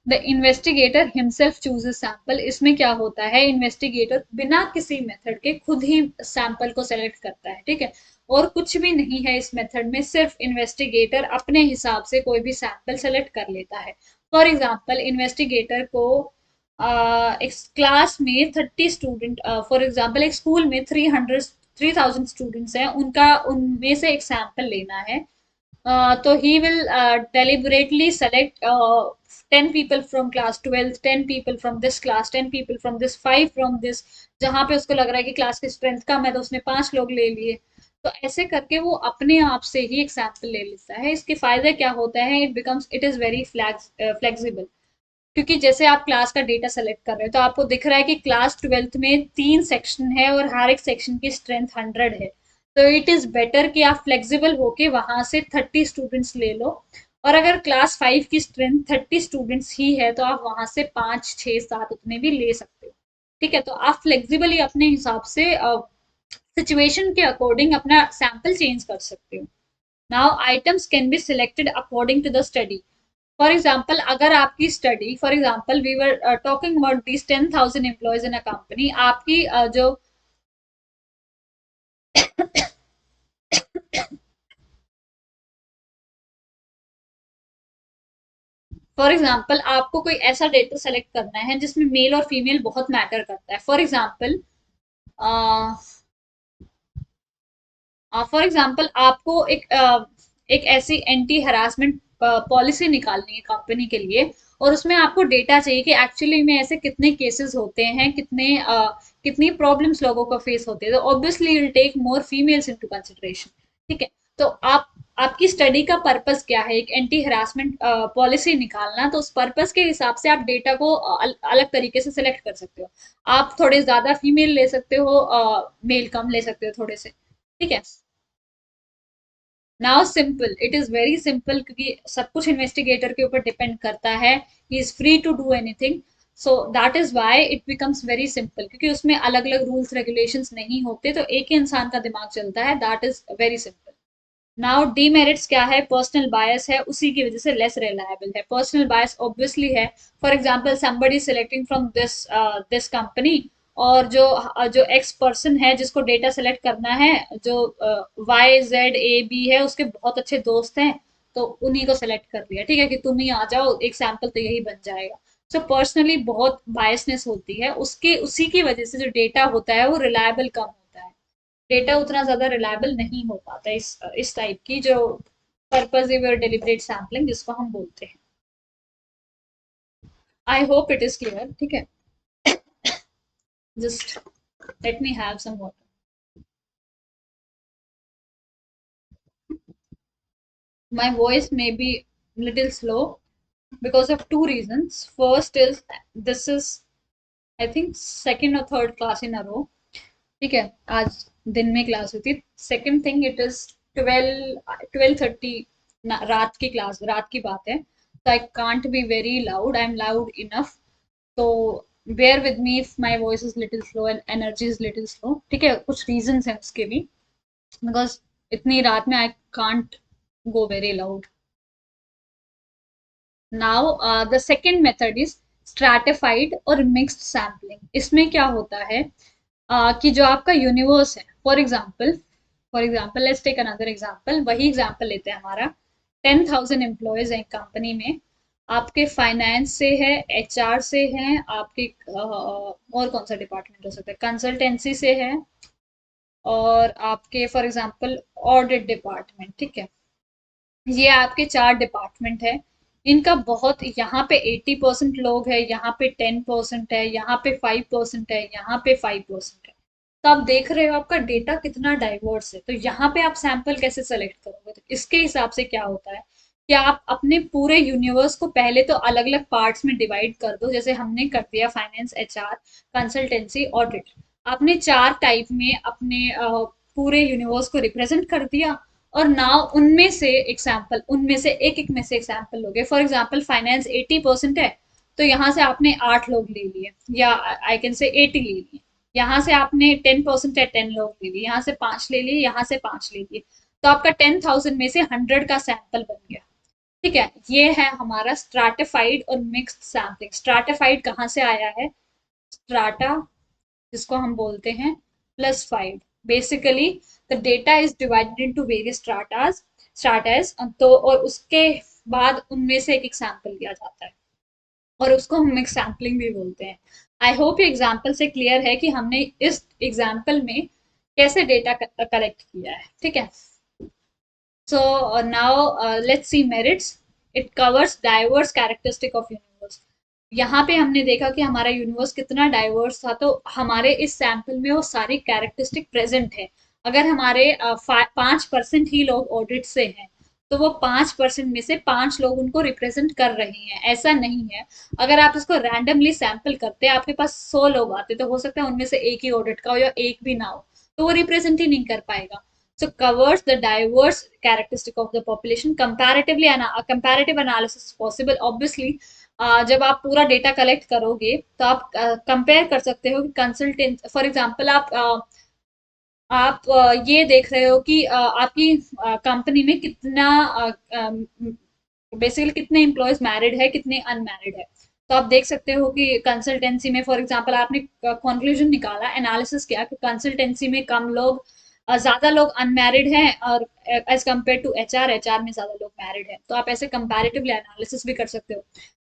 Speaker 1: the investigator himself chooses sample. इसमें क्या होता है, इन्वेस्टिगेटर बिना किसी मेथड के खुद ही सैंपल को सेलेक्ट करता है, ठीक है। और कुछ भी नहीं है इस मेथड में, सिर्फ इन्वेस्टिगेटर अपने हिसाब से कोई भी सैंपल सेलेक्ट कर लेता है। फॉर एग्जाम्पल, इन्वेस्टिगेटर को एक क्लास में 30 स्टूडेंट, फॉर एग्जाम्पल एक स्कूल में 300 स्टूडेंट्स हैं, उनका उनमें से एक सैंपल लेना है। तो he will deliberately select 10 people from class 12th, 10 people from this class, 10 people from this, 5 from this, जहां पे उसको लग रहा है कि क्लास की स्ट्रेंथ कम है तो उसने 5 लोग ले लिए। तो ऐसे करके वो अपने आप से ही एक सैंपल ले लेता है। इसके फायदे क्या होता है, इट इज वेरी फ्लेक्सिबल। क्योंकि जैसे आप क्लास का डेटा सेलेक्ट कर रहे हो तो आपको दिख रहा है कि क्लास 12th में 3 सेक्शन है और हर एक सेक्शन की स्ट्रेंथ 100 है। तो इट इज बेटर कि आप फ्लेक्सिबल होके वहां से 30 स्टूडेंट्स ले लो। और अगर क्लास 5 की स्ट्रेंथ 30 स्टूडेंट्स ही है तो आप वहां से 5 6 7 उतने भी ले सकते हो। ठीक है, तो आप फ्लेक्सिबली अपने हिसाब से सिचुएशन के अकॉर्डिंग अपना सैंपल चेंज कर सकते हो। Now items can be selected according to the study. For example, अगर आपकी study, for example we were talking about these 10,000 employees in a company, आपकी जो फॉर एग्जाम्पल आपको कोई ऐसा डेटा सेलेक्ट करना है जिसमें मेल और फीमेल बहुत मैटर करता है। फॉर एग्जाम्पल आपको एक ऐसी एंटी हरासमेंट पॉलिसी निकालनी है कंपनी के लिए, और उसमें आपको डेटा चाहिए कि एक्चुअली में ऐसे कितने केसेस होते हैं, कितनी प्रॉब्लम्स लोगों को फेस होते हैं। तो obviously will take more females into consideration. ठीक है, तो आपकी स्टडी का पर्पस क्या है, एक एंटी हरासमेंट पॉलिसी निकालना, तो उस पर्पस के हिसाब से आप डेटा को अलग तरीके से सिलेक्ट कर सकते हो। आप थोड़े ज्यादा फीमेल ले सकते हो, मेल कम ले सकते हो थोड़े से। ठीक है, now simple, it is very simple, क्योंकि सब कुछ इन्वेस्टिगेटर के ऊपर डिपेंड करता है। He is free to do anything. So that is why it becomes very simple, क्योंकि उसमें अलग अलग रूल्स रेगुलेशंस नहीं होते, तो एक ही इंसान का दिमाग चलता है। That is very simple. Now demerits क्या है, पर्सनल बायस है, उसी की वजह से लेस रिलायबल है। पर्सनल बायस ऑब्वियसली है। For example somebody selecting from this company, और जो एक्स पर्सन है जिसको डेटा सेलेक्ट करना है, जो वाई जेड ए बी है, उसके बहुत अच्छे दोस्त हैं, तो उन्हीं को सेलेक्ट कर लिया। ठीक है, कि तुम ही आ जाओ, एक सैंपल तो यही बन जाएगा। सो पर्सनली बहुत बायसनेस होती है, उसके उसी की वजह से जो डेटा होता है वो रिलायबल कम होता है। डेटा उतना ज्यादा रिलायबल नहीं हो पाता इस टाइप की जो पर्पजिव और डेलिब्रेट सैम्पलिंग जिसको हम बोलते हैं। I hope it is clear. ठीक है, just let me have some water. My voice may be little slow because of two reasons. First is this is I think second or third class in a row. ठीक है, आज दिन में class हुई थी। Second thing, it is 12:30 रात की class, रात की बात है, तो I can't be very loud, I am loud enough. तो bear with me if my voice is little slow and energy is little slow. ठीक है, कुछ रीजन है उसके भी, बिकॉज इतनी रात में I can't go very loud. Now the second method is stratified और मिक्स्ड सैम्पलिंग। इसमें क्या होता है, कि जो आपका यूनिवर्स है, for example let's take another example, वही एग्जाम्पल लेते हैं हमारा। 10,000 एम्प्लॉयज हैं कंपनी में, आपके फाइनेंस से है, एचआर से है, आपके और कौन सा डिपार्टमेंट हो सकता है, कंसल्टेंसी से है, और आपके फॉर एग्जाम्पल ऑडिट डिपार्टमेंट। ठीक है, ये आपके 4 डिपार्टमेंट है। इनका बहुत, यहाँ पे 80% लोग है, यहाँ पे 10% है, यहाँ पे 5% है, यहाँ पे 5% है। तो आप देख रहे हो आपका डेटा कितना डाइवर्स है। तो यहाँ पे आप सैंपल कैसे सेलेक्ट करोगे, तो इसके हिसाब से क्या होता है कि आप अपने पूरे यूनिवर्स को पहले तो अलग अलग पार्ट्स में डिवाइड कर दो, जैसे हमने कर दिया फाइनेंस, एचआर, कंसल्टेंसी, ऑडिट। आपने 4 टाइप में अपने पूरे यूनिवर्स को रिप्रेजेंट कर दिया। और नाउ उनमें से एक में से एग्जाम्पल लोगे। फॉर एग्जाम्पल फाइनेंस 80% है, तो यहाँ से आपने 8 लोग ले लिए, या आई कैन से 80 ले लिए। यहाँ से आपने 10% है, 10 लोग ले लिए, यहाँ से 5 ले लिए, यहाँ से 5 ले लिए। तो आपका 10,000 में से 100 का सैंपल बन गया। ठीक है, ये है हमारा स्ट्रैटिफाइड और मिक्स्ड सैम्पलिंग। स्ट्रैटिफाइड कहाँ से आया है, स्ट्राटा, जिसको हम बोलते हैं plus 5। Basically the data is divided into various stratas, तो और उसके बाद उनमें से एक एग्जाम्पल लिया जाता है, और उसको हम मिक्स सैम्पलिंग भी बोलते हैं। आई होप ये एग्जाम्पल से क्लियर है कि हमने इस एग्जाम्पल में कैसे डेटा कलेक्ट किया है। ठीक है, so now let's see merits. It covers diverse characteristic of universe. यहाँ पे हमने देखा कि हमारा यूनिवर्स कितना डाइवर्स था, तो हमारे इस सैंपल में वो सारी कैरेक्टरिस्टिक प्रेजेंट है। अगर हमारे 5% ही लोग ऑडिट से हैं, तो वो 5% में से 5 लोग उनको रिप्रेजेंट कर रहे हैं, ऐसा नहीं है। अगर आप इसको रैंडमली सैंपल करते, आपके पास 100 लोग आते, तो हो सकता है उनमें से एक ही ऑडिट का हो या एक भी ना हो, तो वो रिप्रेजेंट ही नहीं कर पाएगा। So covers the diverse characteristic of the population. Comparative analysis is possible. Obviously, जब आप पूरा डेटा कलेक्ट करोगे, तो आप कंपेयर कर सकते हो कि कंसल्टेंट, फॉर एग्जांपल आप ये देख रहे हो कि आपकी कंपनी में कितना बेसिकली कितने एम्प्लॉयज मैरिड है, कितने अनमैरिड है। तो आप देख सकते हो कि कंसल्टेंसी में फॉर एग्जांपल आपने कंक्लूजन निकाला, एनालिसिस किया कि कंसल्टेंसी में कम लोग, ज्यादा लोग अनमैरिड हैं, और as compared to HR, HR में ज्यादा लोग मैरिड हैं। तो आप ऐसे कंपैरेटिवली एनालिसिस भी कर सकते हो।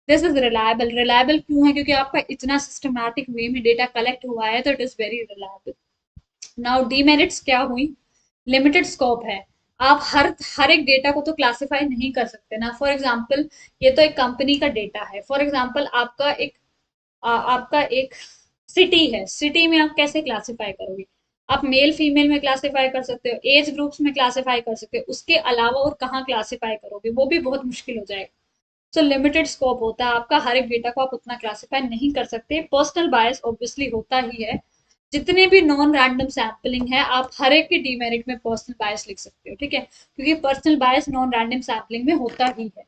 Speaker 1: This is reliable. रिलायबल क्यों है? क्योंकि आपका इतना सिस्टमैटिक वे में डेटा कलेक्ट हुआ है, तो it is very reliable. Now demerits क्या हुई? लिमिटेड स्कोप है। आप हर एक डेटा को तो क्लासिफाई नहीं कर सकते ना। फॉर एग्जांपल, ये तो एक कंपनी का डेटा है। फॉर एग्जांपल, आपका एक सिटी है, सिटी में आप कैसे क्लासिफाई करोगे? आप मेल फीमेल में क्लासिफाई कर सकते हो, एज ग्रुप्स में क्लासिफाई कर सकते हो, उसके अलावा और कहाँ क्लासिफाई करोगे? वो भी बहुत मुश्किल हो जाएगा। सो लिमिटेड स्कोप होता है आपका, हर एक डेटा को आप उतना क्लासिफाई नहीं कर सकते। पर्सनल बायस ऑब्वियसली होता ही है। जितने भी नॉन रैंडम सैम्पलिंग है, आप हर एक के डीमेरिट में पर्सनल बायस लिख सकते हो, ठीक है, क्योंकि personal bias non random sampling में होता ही है।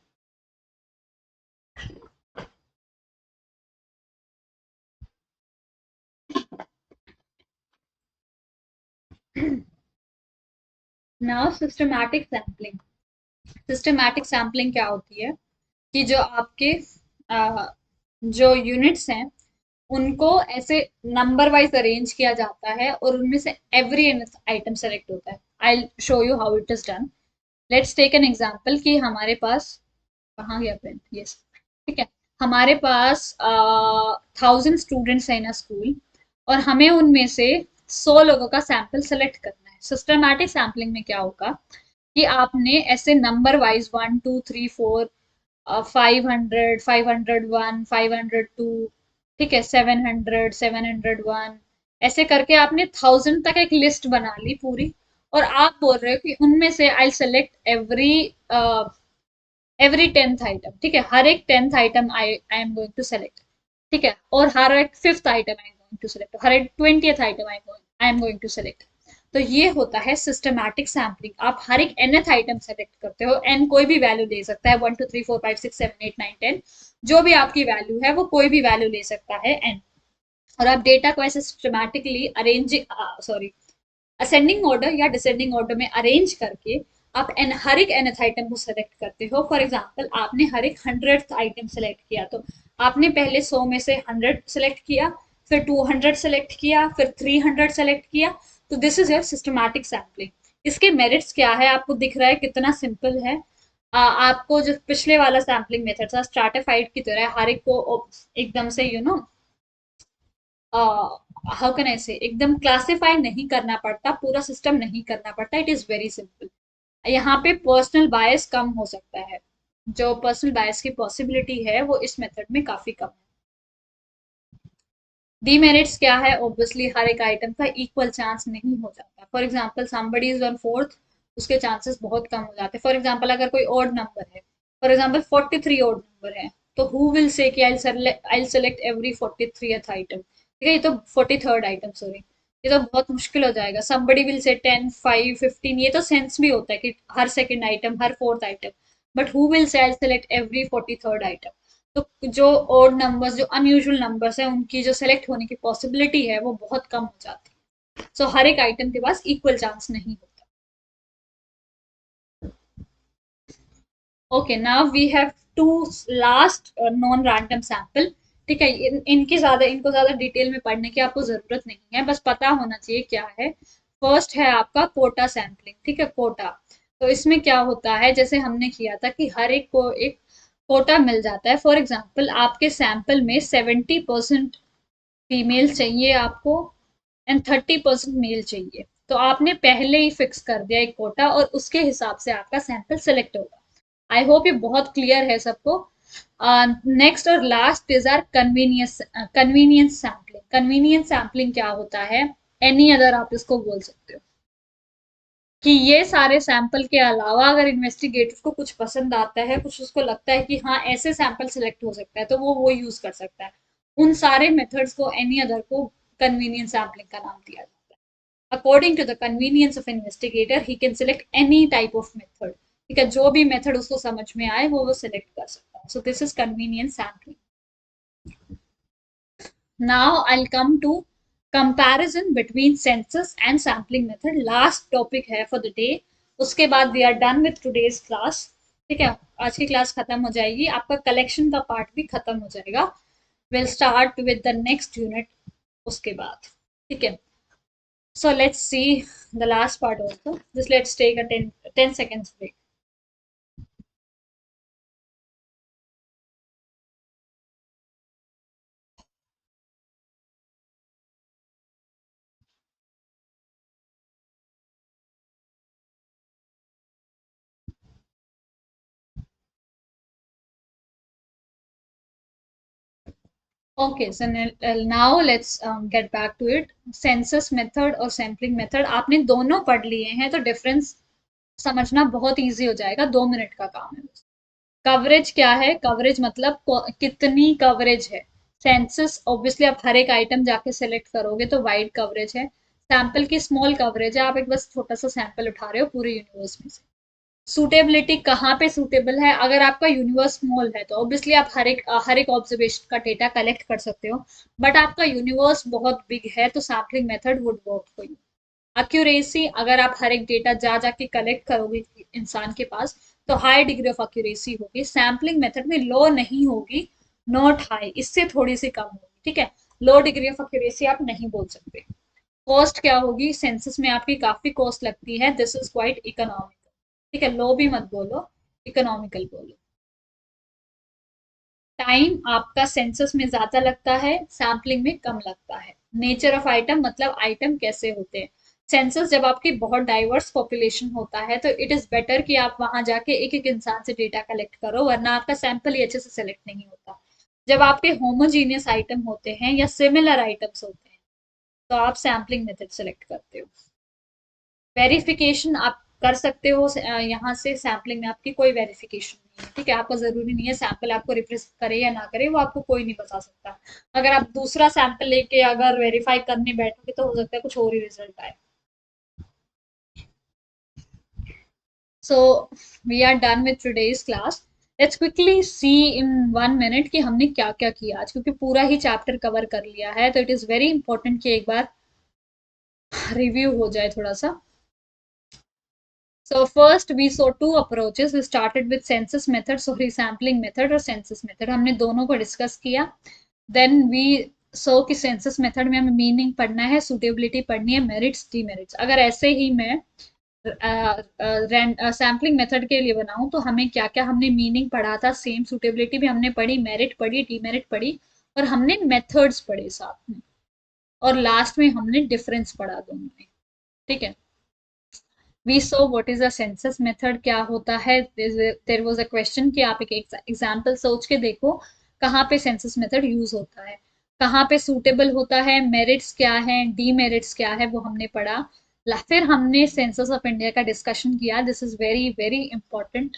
Speaker 1: Now systematic sampling. Systematic sampling क्या होती है? कि जो आपके अ, जो यूनिट्स हैं, उनको ऐसे नंबर वाइज अरेंज किया जाता है, और उनमें से एवरी आइटम सेलेक्ट होता है। I show you how it is done. Let's take an example कि हमारे पास, कहाँ गया पेन, यस, ठीक है, हमारे पास 1000 स्टूडेंट्स हैं इन स्कूल, और हमें उनमें से 100 लोगों का सैंपल सेलेक्ट करना है। सिस्टमैटिक सैम्पलिंग में क्या होगा कि आपने ऐसे नंबर वाइज 1 2 3 4, 500, 501, 502, ठीक है, 700, 701, ऐसे करके आपने 1000 तक एक लिस्ट बना ली पूरी। और आप बोल रहे हो कि उनमें से I select every 10th item, ठीक है, हर एक 10th item I am going to select, ठीक है, और हर एक 5th item I am going to select, हर एक 20th item I am going to select. तो ये होता है सिस्टमैटिक सैम्पलिंग। आप हर एक nth आइटम सेलेक्ट करते हो। एन कोई भी वैल्यू ले सकता है, 1 2 3 4 5 6 7 8 9 10, जो भी आपकी वैल्यू है वो कोई भी वैल्यू ले सकता है एन। और आप डेटा को ऐसे systematically arranging, sorry, ascending order या डिसेंडिंग ऑर्डर में अरेंज करके आप हर एक nth आइटम को सेलेक्ट करते हो। फॉर एग्जाम्पल, आपने हर एक 100th आइटम सेलेक्ट किया, तो आपने पहले 100 में से 100 सेलेक्ट किया, फिर 200 सेलेक्ट किया, फिर 300 सेलेक्ट किया। तो this is your systematic sampling. इसके मेरिट्स क्या है? आपको दिख रहा है कितना सिंपल है। आपको जो पिछले वाला सैम्पलिंग मेथड था स्ट्रैटिफाइड की तरह, हर एक को एकदम से हाउ कैन आई से एकदम क्लासिफाई नहीं करना पड़ता, पूरा सिस्टम नहीं करना पड़ता। It is very simple. यहाँ पे पर्सनल बायस कम हो सकता है। जो पर्सनल बायस की पॉसिबिलिटी है वो इस मेथड में काफी कम है। डीमेरिट्स क्या है? ऑब्वियसली हर एक आइटम का इक्वल चांस नहीं हो जाता। For example, somebody is on fourth, उसके चांसेस बहुत कम हो जाते हैं। फॉर एग्जाम्पल, अगर कोई ऑड नंबर है, फॉर एग्जाम्पल 43 ऑड नंबर है, तो हु विल से कि आई सेलेक्ट एवरी 43th आइटम, ठीक है, ये तो 43rd आइटम, सॉरी, ये तो बहुत मुश्किल हो जाएगा। समबडी विल से 10 5 15, ये तो सेंस भी होता है कि हर सेकंड आइटम, हर fourth item, but who will say I select every 43rd item? तो जो ओड नंबर्स, जो अनयूजुअल नंबर्स हैं, उनकी जो सेलेक्ट होने की पॉसिबिलिटी है वो बहुत कम हो जाती है। सो हर एक आइटम के पास इक्वल चांस नहीं होता। Okay, now we have to last non random sample, ठीक है। इनको ज्यादा डिटेल में पढ़ने की आपको जरूरत नहीं है, बस पता होना चाहिए क्या है। फर्स्ट है आपका कोटा सैंपलिंग, ठीक है, कोटा। तो इसमें क्या होता है, जैसे हमने किया था कि हर एक को एक कोटा मिल जाता है। फॉर एग्जाम्पल, आपके सैंपल में 70% फीमेल चाहिए आपको, एंड 30% मेल चाहिए। तो आपने पहले ही फिक्स कर दिया एक कोटा, और उसके हिसाब से आपका सैंपल सेलेक्ट होगा। आई होप ये बहुत क्लियर है सबको। नेक्स्ट और last is are convenience sampling. Convenience sampling क्या होता है? एनी अदर आप इसको बोल सकते हो कि ये सारे सैंपल के अलावा अगर इन्वेस्टिगेटर को कुछ पसंद आता है, कुछ उसको लगता है कि हाँ ऐसे सैंपल सिलेक्ट हो सकता है, तो वो यूज कर सकता है। उन सारे मेथड्स को, एनी अदर को, कन्वीनियंस सैम्पलिंग का नाम दिया जाता है। According to the convenience of investigator he can select any type of method. ठीक है, जो भी मेथड उसको समझ में आए वो सिलेक्ट कर सकता है। So this is convenience sampling. Now I'll come to comparison between census and sampling method. Last topic है for the day. उसके बाद we are done with today's class. ठीक है, आज की क्लास खत्म हो जाएगी, आपका कलेक्शन का पार्ट भी खत्म हो जाएगा। We'll start with the next unit उसके बाद। ठीक है, so let's see the last part also. Just let's take a 10 seconds break. Okay, so now let's get back to it. Census method और sampling method आपने दोनों पढ़ लिए हैं, तो डिफरेंस समझना बहुत इजी हो जाएगा। 2 मिनट का काम है। कवरेज क्या है? कवरेज मतलब कितनी कवरेज है। सेंसस ऑब्वियसली आप हर एक आइटम जाके सेलेक्ट करोगे तो वाइड कवरेज है। सैंपल की स्मॉल कवरेज है, आप एक बस छोटा सा सैंपल उठा रहे हो पूरे यूनिवर्स में से। सूटेबिलिटी कहाँ पे सूटेबल है? अगर आपका यूनिवर्स स्मॉल है तो ऑब्वियसली आप हर एक ऑब्जर्वेशन का डेटा कलेक्ट कर सकते हो। बट आपका यूनिवर्स बहुत बिग है तो sampling method would work for you. Accuracy, अगर आप हर एक डेटा जा जाके कलेक्ट करोगे इंसान के पास, तो हाई डिग्री ऑफ एक्यूरेसी होगी। सैम्पलिंग मेथड में लो नहीं होगी, नॉट हाई, इससे थोड़ी सी कम होगी। ठीक है, लो डिग्री ऑफ एक्यूरेसी आप नहीं बोल सकते। कॉस्ट क्या होगी? सेंसस में आपकी काफी कॉस्ट लगती है, दिस इज क्वाइट इकोनॉमिकल। ठीक है, लो भी मत बोलो, इकोनॉमिकल बोलो। टाइम आपका सेंसस में ज्यादा लगता है, सैम्पलिंग में कम लगता है। नेचर ऑफ आइटम मतलब आइटम कैसे होते हैं। सेंसस जब आपकी बहुत डाइवर्स पॉपुलेशन होता है तो इट इज बेटर कि आप वहां जाके एक एक इंसान से डेटा कलेक्ट करो, वरना आपका सैंपल ही अच्छे से सेलेक्ट नहीं होता। जब आपके होमोजीनियस आइटम होते हैं या सिमिलर आइटम्स होते हैं तो आप सैम्पलिंग मेथड सेलेक्ट करते हो। वेरिफिकेशन आप कर सकते हो, यहाँ से सैम्पलिंग में आपकी कोई वेरिफिकेशन नहीं है। ठीक है, आपको जरूरी नहीं है सैंपल आपको रिप्रेजेंट करे या ना करे, वो आपको कोई नहीं बता सकता। अगर आप दूसरा सैंपल लेके अगर वेरीफाई करने बैठोगे तो हो सकता है कुछ और ही रिजल्ट आए। So we are done with today's class. Let's quickly see in 1 minute कि हमने क्या क्या किया आज, क्योंकि पूरा ही चैप्टर कवर कर लिया है तो इट इज वेरी इंपॉर्टेंट कि एक बार रिव्यू हो जाए थोड़ा सा। So first we saw two approaches. We started with census method, so resampling method और census method हमने दोनों को डिस्कस किया। Then we saw कि census method में हमें मीनिंग पढ़ना है, सुटेबिलिटी पढ़नी है, मेरिट्स डीमेरिट्स। अगर ऐसे ही मैं सैम्पलिंग मेथड के लिए बनाऊं तो हमें क्या क्या हमने मीनिंग पढ़ा था, सेम सुटेबिलिटी भी हमने पढ़ी, मेरिट पढ़ी, डीमेरिट पढ़ी, और हमने मेथड्स पढ़े साथ में। और लास्ट में हमने डिफरेंस पढ़ा दोनों में। ठीक है, we so what is a census method क्या होता है। देयर वाज अ क्वेश्चन कि आप एक एग्जांपल सोच के देखो कहाँ पे सेंसस मेथड यूज होता है, कहाँ पे सूटेबल होता है, मेरिट्स क्या है, डीमेरिट्स क्या है, वो हमने पढ़ा। फिर हमने सेंसस ऑफ इंडिया का डिस्कशन किया, this is very very important.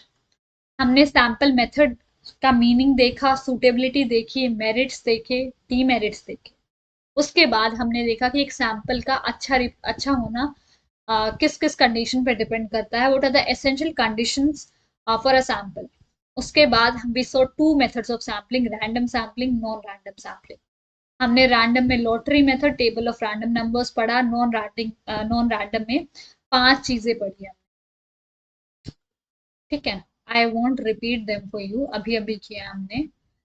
Speaker 1: हमने सैंपल मेथड का मीनिंग देखा, सूटेबिलिटी देखी, मेरिट्स देखे, डीमेरिट्स देखे। उसके बाद हमने देखा कि एक सैंपल का अच्छा होना किस किस कंडीशन पे डिपेंड करता है, what are the essential conditions for a sample. उसके बाद we saw two methods of sampling, random sampling, non random sampling. हमने रैंडम में lottery method, table of random numbers पढ़ा, नॉन रैंडम में 5 चीजें पढ़ी हैं। ठीक है, I won't repeat them for you, अभी अभी किया हमने।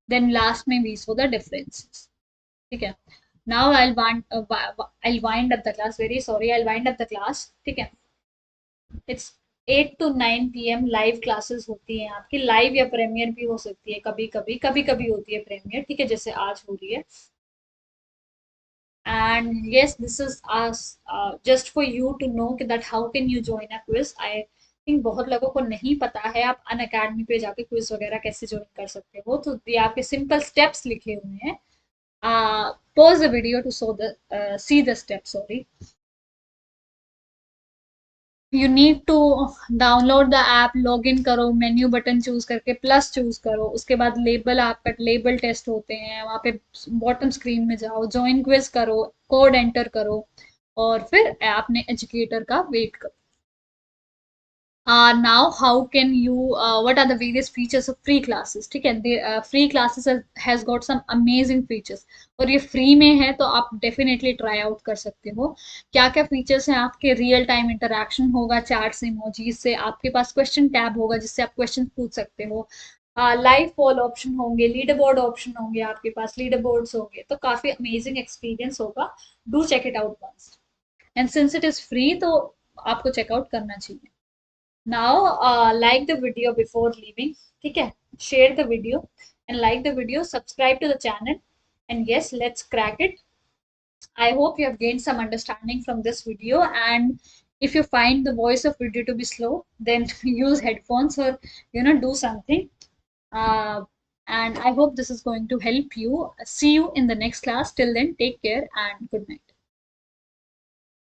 Speaker 1: देन लास्ट में वी सो द डिफरेंसेस। ठीक है, now I'll wind up the class, very sorry, I'll wind up the class। ठीक है, it's 8 to 9 PM live classes होती हैं आपकी, लाइव या प्रीमियर भी हो सकती है, कभी कभी कभी कभी होती है प्रीमियर। ठीक है, जैसे आज हो रही है। And yes, this is us just for you to know that how can you join a quiz. I think बहुत लोगों को नहीं पता है, आप अन अकेडमी पे जाके क्विज वगैरह कैसे ज्वाइन कर सकते हो, तो ये आपके सिंपल स्टेप्स लिखे हुए हैं. Pause the video to see the steps. Sorry. You need to download the app, log in करो, मेन्यू बटन चूज करके प्लस चूज करो, उसके बाद लेबल, आपका लेबल टेस्ट होते हैं वहाँ पे, बॉटम स्क्रीन में जाओ, ज्वाइन क्विज करो, कोड एंटर करो, और फिर आपने एजुकेटर का वेट करो. Now how can you what are the various features of free classes, ठीक है. Free classes has got some amazing features, और ये फ्री में है तो आप डेफिनेटली ट्राई आउट कर सकते हो. क्या क्या फीचर्स हैं आपके? रियल टाइम इंटरेक्शन होगा चैट्स इमोजीज से, आपके पास क्वेश्चन टैब होगा जिससे आप क्वेश्चन पूछ सकते हो, लाइव पोल ऑप्शन होंगे, लीडर बोर्ड ऑप्शन होंगे, आपके पास लीडर बोर्ड्स होंगे, तो काफी अमेजिंग एक्सपीरियंस होगा. Do check it out once, and since it is free तो आपको चेकआउट करना चाहिए. Now, like the video before leaving. ठीक है? Share the video and like the video. Subscribe to the channel. And yes, let's crack it. I hope you have gained some understanding from this video. And if you find the voice of video to be slow, then use headphones or do something. Uh, and I hope this is going to help you. See you in the next class. Till then, take care and good night.